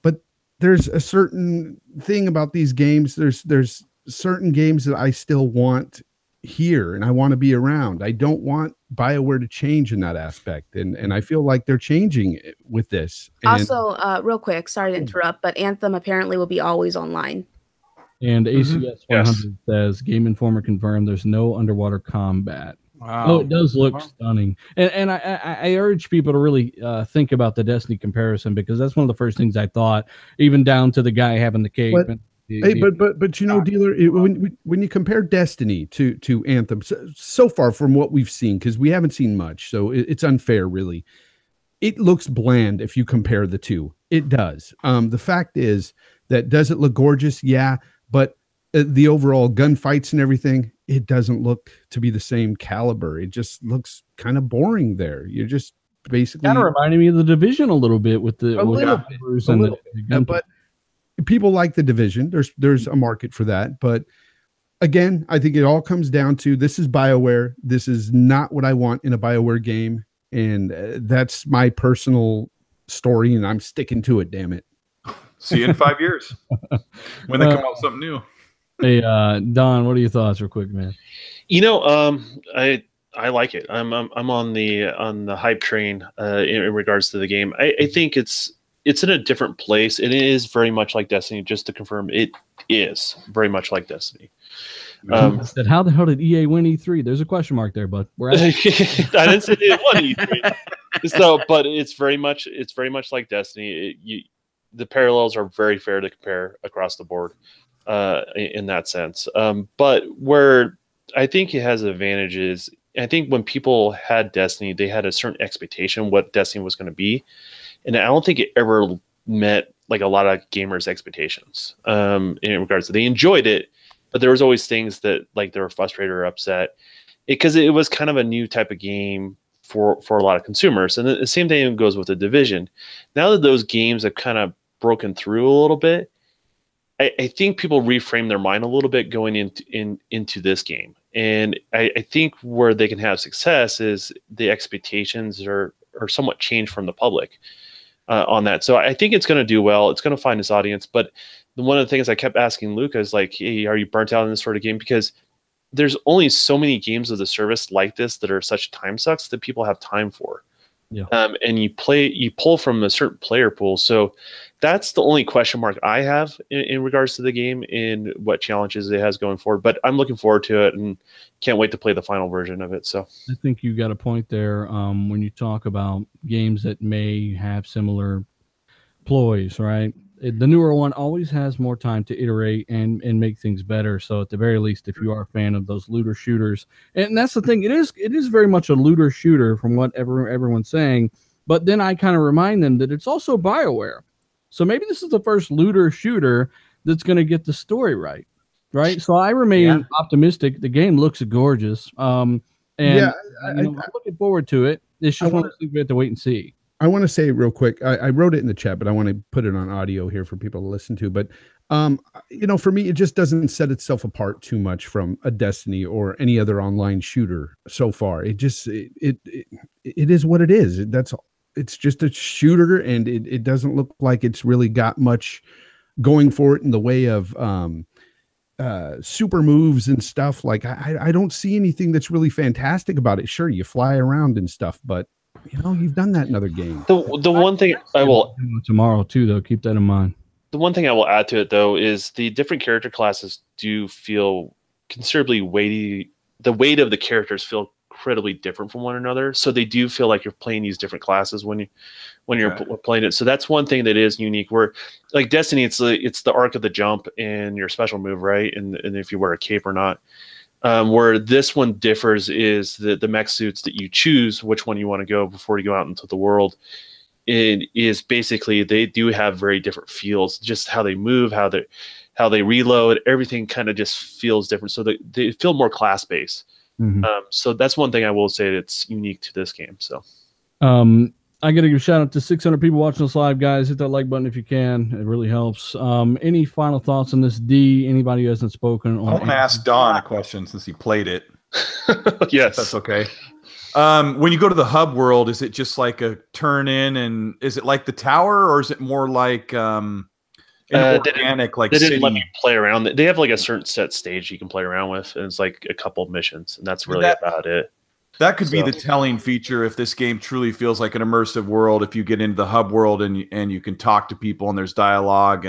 But there's a certain thing about these games. There's certain games that I still want here and I want to be around. I don't want BioWare to change in that aspect. And I feel like they're changing with this. And also, real quick, sorry to interrupt, but Anthem apparently will be always online. And ACS 100 says, Game Informer confirmed there's no underwater combat. Wow. Oh, it does look stunning. And I urge people to really think about the Destiny comparison, because that's one of the first things I thought, even down to the guy having the cape. But you know, Dealer, when you compare Destiny to Anthem, so far from what we've seen, because we haven't seen much, so it's unfair, really. It looks bland if you compare the two. It does. The fact is that, does it look gorgeous? Yeah, but the overall gunfights and everything, it doesn't look to be the same caliber. It just looks kind of boring there. You're just basically kind of reminding me of the Division a little bit with the but people like the Division. There's a market for that. But again, I think it all comes down to, this is BioWare. This is not what I want in a BioWare game. And that's my personal story, and I'm sticking to it, damn it. See you in 5 years when they come out with something new. Hey, Don, what are your thoughts real quick, man? You know, I like it. I'm on the hype train in regards to the game. I think it's in a different place. It is very much like Destiny. Just to confirm, it is very much like Destiny. Said, how the hell did EA win E3? There's a question mark there, but we're at I didn't say they won E3. So, but it's very much like Destiny. The parallels are very fair to compare across the board in that sense. But where I think it has advantages, I think when people had Destiny, they had a certain expectation what Destiny was going to be. And I don't think it ever met like a lot of gamers' expectations in regards to, they enjoyed it, but there was always things that like they were frustrated or upset because it was kind of a new type of game for a lot of consumers. And the same thing goes with the Division. Now that those games have kind of broken through a little bit, I think people reframe their mind a little bit going into this game. And I think where they can have success is the expectations are somewhat changed from the public on that. So I think it's going to do well. It's going to find its audience. But one of the things I kept asking Luca is like, hey, are you burnt out in this sort of game? Because there's only so many games of the service like this that are such time sucks that people have time for. Yeah. And you pull from a certain player pool. So that's the only question mark I have in regards to the game and what challenges it has going forward. But I'm looking forward to it and can't wait to play the final version of it. So I think you got a point there when you talk about games that may have similar ploys, right? The newer one always has more time to iterate and make things better. So at the very least, if you are a fan of those looter shooters, and that's the thing, it is very much a looter shooter from what everyone's saying. But then I kind of remind them that it's also BioWare. So maybe this is the first looter shooter that's going to get the story right. So I remain optimistic. The game looks gorgeous. I'm looking forward to it. It's just one of those things we have to wait and see. I want to say real quick, I wrote it in the chat, but I want to put it on audio here for people to listen to. But, for me, it just doesn't set itself apart too much from a Destiny or any other online shooter so far. It just, it is what it is. It's just a shooter, and it doesn't look like it's really got much going for it in the way of super moves and stuff. Like, I don't see anything that's really fantastic about it. Sure, you fly around and stuff, but you know, you've done that in other games. The one thing I will tomorrow too, though, keep that in mind. The one thing I will add to it, though, is the different character classes do feel considerably weighty. The weight of the characters feel incredibly different from one another, so they do feel like you're playing these different classes when you're playing it. So that's one thing that is unique. Where like Destiny, it's the arc of the jump and your special move, right? And if you wear a cape or not. Where this one differs is the mech suits that you choose, which one you want to go before you go out into the world. It is basically they do have very different feels, just how they move, how they reload, everything kind of just feels different. So they feel more class based. Mm-hmm. So that's one thing I will say that's unique to this game. So, I got to give a shout out to 600 people watching us live, guys. Hit that like button if you can; it really helps. Any final thoughts on this? D? Anybody who hasn't spoken? I want to ask Don a question since he played it. Yes, that's okay. When you go to the hub world, is it just like a turn in, and is it like the tower, or is it more like organic, like they didn't city? let me play around. They have like a certain set stage you can play around with, and it's like a couple of missions, and that's really about it. That could be the telling feature if this game truly feels like an immersive world. If you get into the hub world and you can talk to people and there's dialogue,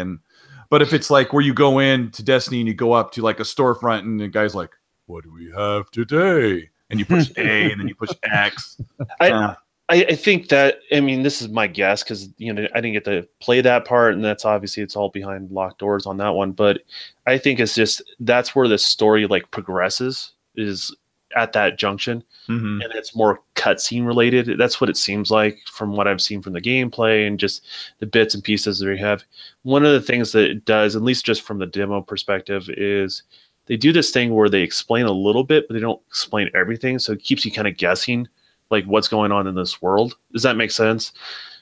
but if it's like where you go into Destiny and you go up to like a storefront and the guy's like, "What do we have today?" and you push A and then you push X. I think that, I mean, this is my guess because, you know, I didn't get to play that part, and that's obviously it's all behind locked doors on that one. But I think it's just that's where the story like progresses is at that junction, and it's more cutscene related. That's what it seems like from what I've seen from the gameplay and just the bits and pieces that we have. One of the things that it does, at least just from the demo perspective, is they do this thing where they explain a little bit, but they don't explain everything. So it keeps you kind of guessing like what's going on in this world. Does that make sense?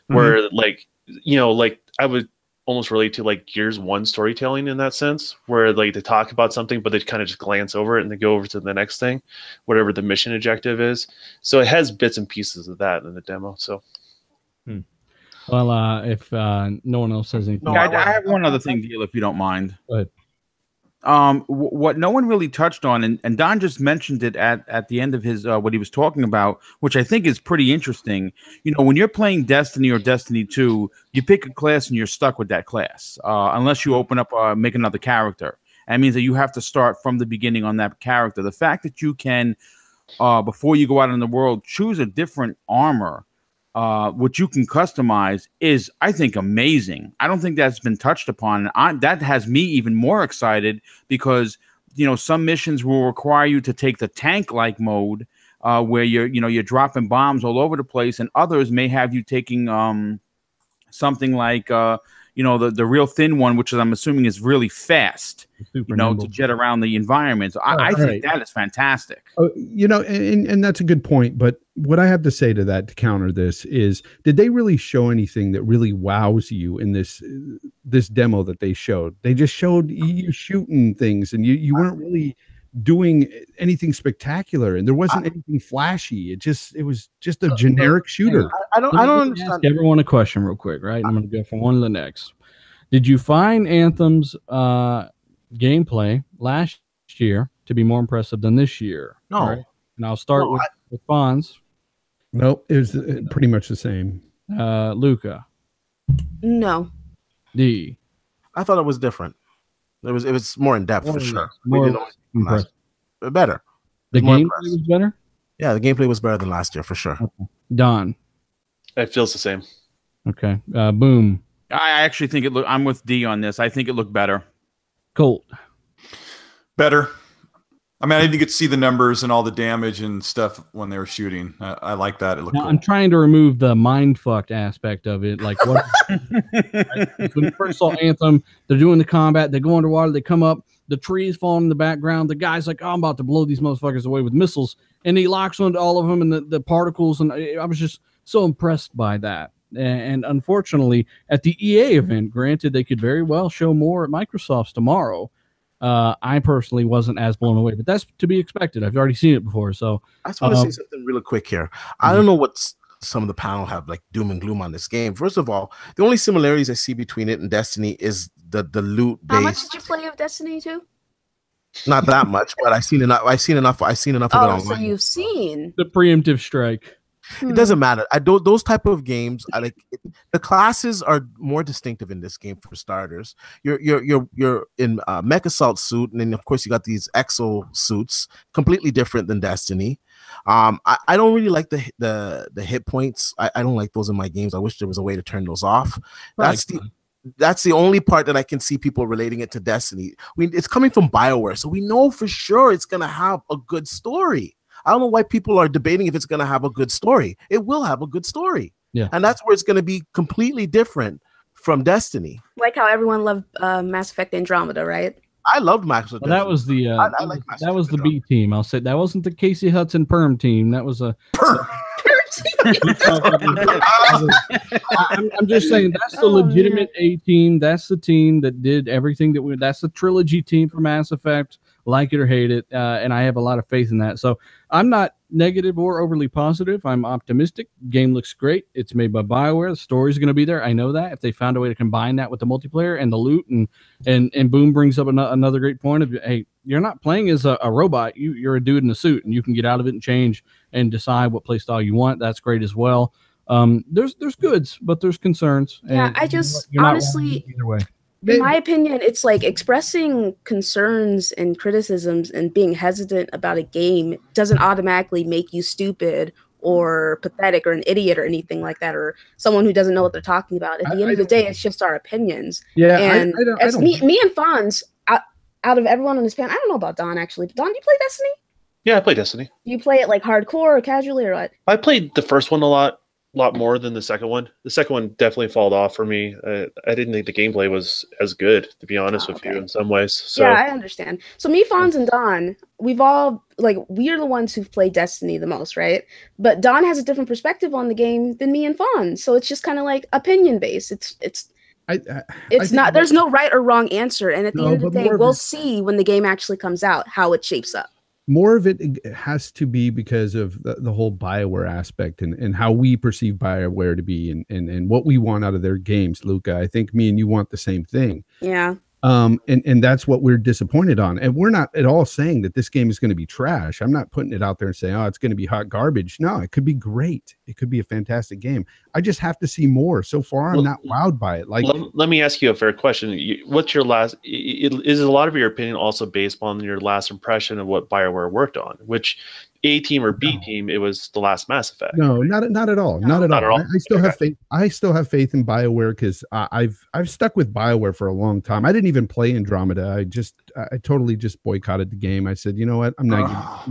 Where like, you know, like I would almost relate to like Gears 1 storytelling in that sense, where like they talk about something, but they kind of just glance over it and they go over to the next thing, whatever the mission objective is. So it has bits and pieces of that in the demo. So, well, if no one else has anything, no, I have one other thing, Deal, if you don't mind. Go ahead. What no one really touched on, and Don just mentioned it at the end of his what he was talking about, which I think is pretty interesting. You know, when you're playing Destiny or Destiny 2, you pick a class and you're stuck with that class unless you open up make another character. That means that you have to start from the beginning on that character. The fact that you can, before you go out in the world, choose a different armor, which you can customize, is, I think, amazing. I don't think that's been touched upon. That has me even more excited because, you know, some missions will require you to take the tank-like mode where you're dropping bombs all over the place, and others may have you taking something like the real thin one, which I'm assuming is really fast, to jet around the environment. So I think that is fantastic. And that's a good point. But what I have to say to that, to counter this, is did they really show anything that really wows you in this demo that they showed? They just showed you shooting things, and you weren't really doing anything spectacular, and there wasn't anything flashy. It was just a generic shooter. I don't understand. Ask everyone a question real quick, right? I'm going to go from one to the next. Did you find Anthem's gameplay last year to be more impressive than this year? No. Right? And I'll start with Fonz. Nope, it was pretty much the same. Luca. No. D. I thought it was different. It was more in depth for sure. More impressive. Better. The gameplay was better? Yeah, the gameplay was better than last year for sure. Okay. Don. It feels the same. Okay. Boom. I actually think I'm with D on this. I think it looked better. Colt. Better. I mean, I didn't get to see the numbers and all the damage and stuff when they were shooting. I like that. It looked cool. I'm trying to remove the mind-fucked aspect of it. Like, what? When you first saw Anthem, they're doing the combat. They go underwater. They come up. The trees fall in the background. The guy's like, I'm about to blow these motherfuckers away with missiles. And he locks onto all of them and the particles. And I was just so impressed by that. And unfortunately, at the EA event, granted, they could very well show more at Microsoft's tomorrow. I personally wasn't as blown away, but that's to be expected. I've already seen it before. So I just want to say something really quick here. I don't know what some of the panel have like doom and gloom on this game. First of all, the only similarities I see between it and Destiny is the loot based. How much did you play of Destiny 2? Not that much, but I've seen enough of it online. So you've seen the preemptive strike. It doesn't matter. I don't. Those type of games, I like. The classes are more distinctive in this game for starters. You're in a mech assault suit, and then of course you got these exo suits, completely different than Destiny. I don't really like the hit points. I don't like those in my games. I wish there was a way to turn those off. That's the only part that I can see people relating it to Destiny. It's coming from BioWare, so we know for sure it's gonna have a good story. I don't know why people are debating if it's gonna have a good story. It will have a good story. Yeah, and that's where it's gonna be completely different from Destiny. Like how everyone loved Mass Effect Andromeda, right? I loved Mass Effect. Well, that was the I like that was the B team. I'll say that wasn't the Casey Hudson Perm team. That was a Perm. I'm just saying that's the legitimate A team. That's the team that did everything that's the trilogy team for Mass Effect, like it or hate it. And I have a lot of faith in that. So I'm not negative or overly positive. I'm optimistic. Game looks great. It's made by BioWare. The story's going to be there. I know that. If they found a way to combine that with the multiplayer and the loot and Boom brings up another great point of, hey, you're not playing as a robot. You're a dude in a suit, and you can get out of it and change and decide what play style you want. That's great as well. There's goods, but there's concerns. Yeah, I just honestly, either way. In my opinion, it's like expressing concerns and criticisms and being hesitant about a game doesn't automatically make you stupid or pathetic or an idiot or anything like that, or someone who doesn't know what they're talking about. At the end of the day, it's just our opinions. Yeah, and as me and Fonz, out of everyone on this panel, I don't know about Don actually, but Don, do you play Destiny? Yeah, I play Destiny. You play it like hardcore or casually or what? I played the first one a lot more than the second one. The second one definitely fell off for me. I didn't think the gameplay was as good, to be honest with you, in some ways. So yeah, I understand. So me, Fonz, and Don, we've all we're the ones who've played Destiny the most, right? But Don has a different perspective on the game than me and Fonz, so it's just kind of like opinion based. It's not. There's no right or wrong answer, and at the end of the day, we'll see when the game actually comes out how it shapes up. More of it has to be because of the whole BioWare aspect and how we perceive BioWare to be and what we want out of their games, Luca. I think me and you want the same thing. Yeah. And that's what we're disappointed on. And we're not at all saying that this game is going to be trash. I'm not putting it out there and saying, oh, it's going to be hot garbage. No, it could be great. It could be a fantastic game. I just have to see more. So far, I'm not wowed by it. Like, let me ask you a fair question. What's your last? Is a lot of your opinion also based on your last impression of what BioWare worked on? Which A team or B team? It was the last Mass Effect. No, not at all. Not at all. I still have faith. I still have faith in BioWare because I've stuck with BioWare for a long time. I didn't even play Andromeda. I totally just boycotted the game. I said, you know what? I'm not.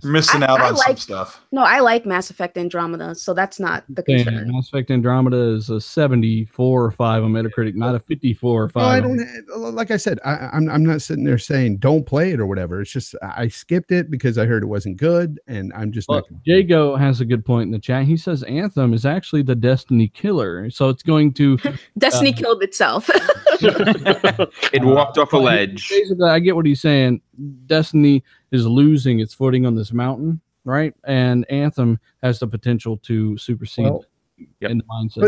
Missing out on some stuff. No, I like Mass Effect Andromeda, so that's not the concern. Mass Effect Andromeda is a 74 or 5 on Metacritic, not a 54 or 5. No, I don't. Like I said, I'm not sitting there saying don't play it or whatever. It's just I skipped it because I heard it wasn't good, and I'm just not. Jago has a good point in the chat. He says Anthem is actually the Destiny killer, so it's going to Destiny killed itself. It walked off a ledge. Basically, I get what he's saying. Destiny is losing its footing on this mountain, right? And Anthem has the potential to supersede in the mindset.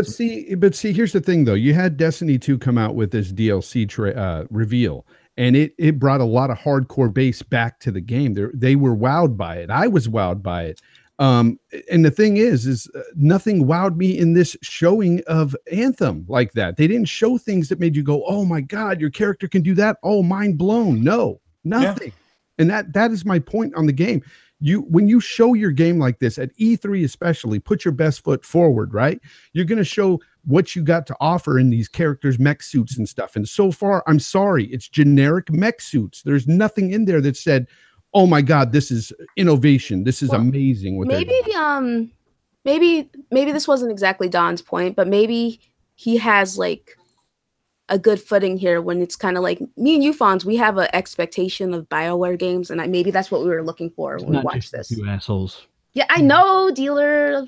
But see, here's the thing, though. You had Destiny 2 come out with this DLC reveal, and it brought a lot of hardcore base back to the game. They were wowed by it. I was wowed by it. And the thing is nothing wowed me in this showing of Anthem like that. They didn't show things that made you go, oh my God, your character can do that. Oh, mind blown. No, nothing. Yeah. And that is my point on the game. When you show your game like this at E3, especially, put your best foot forward, right? You're going to show what you got to offer in these characters, mech suits and stuff. And so far, I'm sorry, it's generic mech suits. There's nothing in there that said, oh my God, this is innovation. This is amazing. Maybe this wasn't exactly Don's point, but maybe he has like a good footing here when it's kind of like me and you, Fonz, we have an expectation of BioWare games, and maybe that's what we were looking for when we watched this. You assholes. Yeah, I know, dealer.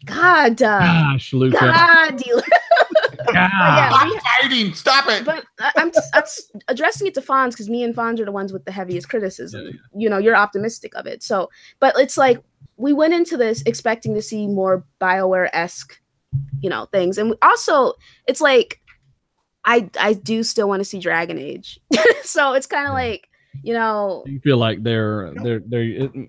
God, gosh, Luca. God, dealer. Stop fighting! Stop it! But I'm addressing it to Fonz because me and Fonz are the ones with the heaviest criticism. Yeah. You know, you're optimistic of it. So, but it's like we went into this expecting to see more BioWare-esque, things, and also it's like I do still want to see Dragon Age. So it's kind of like You know, You feel like they're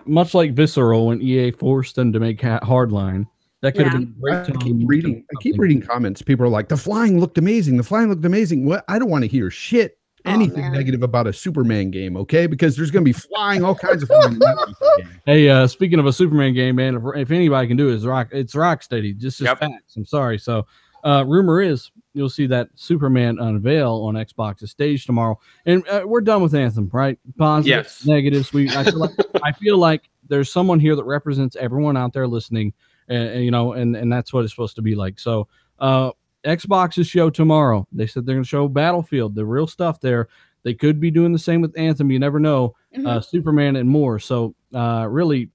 much like Visceral when EA forced them to make hardline. That could have Yeah. been a great I time. keep reading comments. People are like, the flying looked amazing. The flying looked amazing. What? I don't want to hear shit, anything man. negative about a Superman game, okay? Because there's going to be flying, all kinds of flying in that game. Hey, speaking of a Superman game, man, if anybody can do it, it's Rocksteady. Just Yep. facts. I'm sorry. So, rumor is you'll see that Superman unveil on Xbox's stage tomorrow, and we're done with Anthem, right? Positives, Yes. negatives. I feel like there's someone here that represents everyone out there listening, and you know, and that's what it's supposed to be like. So, Xbox's show tomorrow. They said they're going to show Battlefield, the real stuff there. They could be doing the same with Anthem. You never know. Superman and more. So, really,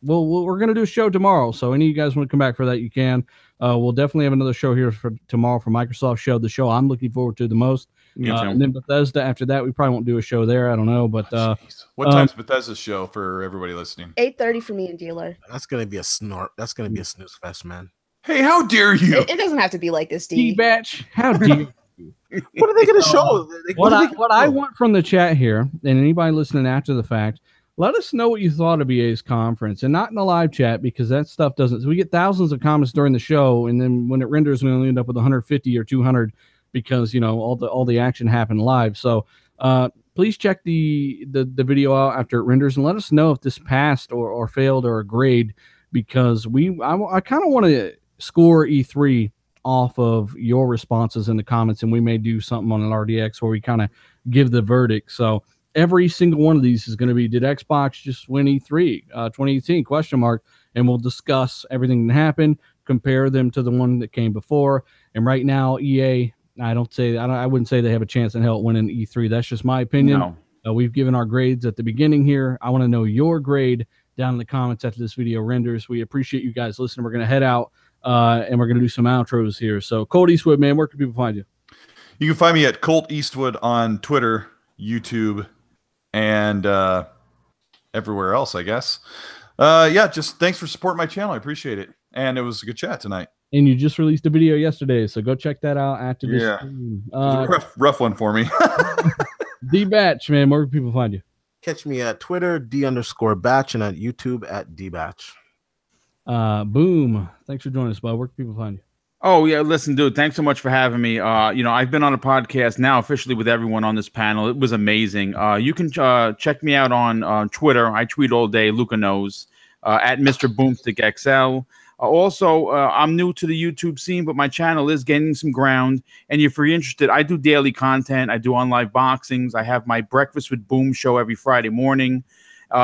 we're going to do a show tomorrow. So, any of you guys want to come back for that, you can. We'll definitely have another show here for tomorrow for Microsoft show, the show I'm looking forward to the most. And then Bethesda after that, we probably won't do a show there. I don't know, but what time's Bethesda's show for everybody listening? 8:30 for me and Dealer. That's gonna be a snort. That's gonna be a snooze fest, man. Hey, how dare you? It doesn't have to be like this, D. D-Batch, how do you? What are they gonna show? What I want from the chat here, and anybody listening after the fact, let us know what you thought of EA's conference, and not in the live chat because that stuff doesn't. So we get thousands of comments during the show, and then when it renders, we only end up with 150 or 200 because all the action happened live. So please check the video out after it renders, and let us know if this passed or failed or a grade, because I kind of want to score E3 off of your responses in the comments, and we may do something on an RDX where we kind of give the verdict. So every single one of these is going to be, did Xbox just win E3 2018 question mark, and we'll discuss everything that happened, compare them to the one that came before. And right now EA, I wouldn't say they have a chance in hell at winning E3. That's just my opinion. No. We've given our grades at the beginning here. I want to know your grade down in the comments after this video renders. We appreciate you guys listening. We're going to head out and we're going to do some outros here. So Colt Eastwood, man, where can people find you? You can find me at Colt Eastwood on Twitter, YouTube, and everywhere else, I guess. Yeah, just thanks for supporting my channel. I appreciate it. And it was a good chat tonight. And you just released a video yesterday, so go check that out after this. Yeah. It was a rough one for me. D-Batch, man, where can people find you? Catch me at Twitter, D_Batch, and at YouTube at DBatch. Boom. Thanks for joining us, bud. Where can people find you? Oh, yeah. Listen, dude, thanks so much for having me. I've been on a podcast now officially with everyone on this panel. It was amazing. You can check me out on Twitter. I tweet all day. Luca knows. At Mr. Boomstick XL. Also, I'm new to the YouTube scene, but my channel is gaining some ground. And if you're interested, I do daily content. I do on live boxings. I have my Breakfast with Boom show every Friday morning.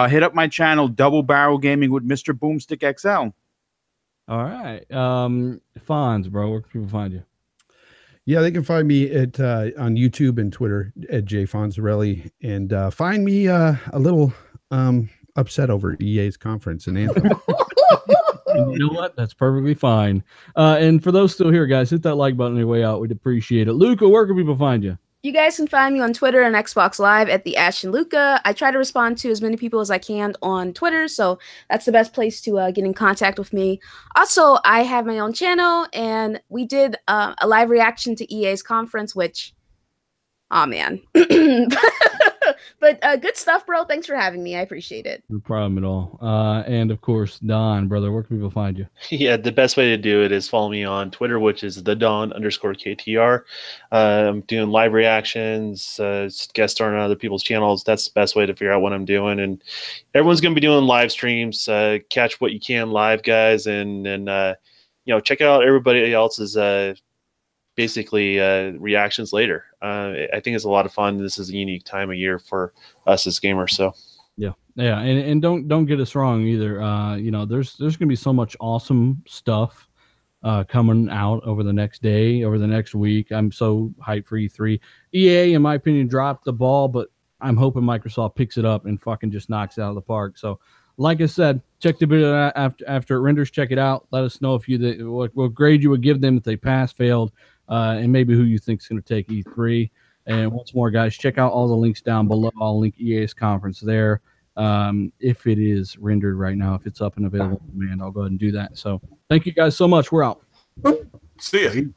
Hit up my channel, Double Barrel Gaming with Mr. Boomstick XL. All right. Fonz, bro, where can people find you? Yeah, they can find me at on YouTube and Twitter at jfonzarelli, and find me a little upset over EA's conference and Anthem. And you know what? That's perfectly fine. And for those still here, guys, hit that like button on your way out. We'd appreciate it. Luca, where can people find you? You guys can find me on Twitter and Xbox Live at the Ash and Luca. I try to respond to as many people as I can on Twitter, so that's the best place to get in contact with me. Also, I have my own channel, and we did a live reaction to EA's conference, which, oh man. But good stuff, bro. Thanks for having me. I appreciate it. No problem at all. And of course, Don, brother, where can people find you? Yeah, the best way to do it is follow me on Twitter, which is @thedon_KTR. I'm doing live reactions, guest starring on other people's channels. That's the best way to figure out what I'm doing. And everyone's going to be doing live streams. Catch what you can live, guys, and check out everybody else's basically reactions later. I think it's a lot of fun. This is a unique time of year for us as gamers. So yeah, and don't get us wrong either. There's gonna be so much awesome stuff coming out over the next day, over the next week. I'm so hyped for E3. EA, in my opinion, dropped the ball, but I'm hoping Microsoft picks it up and fucking just knocks it out of the park. So like I said, check the video after it renders. Check it out. Let us know if what grade you would give them if they passed, failed, and maybe who you think is going to take E3. And once more, guys, check out all the links down below. I'll link EA's conference there. If it is rendered right now, if it's up and available, man, I'll go ahead and do that. So thank you guys so much. We're out. See ya.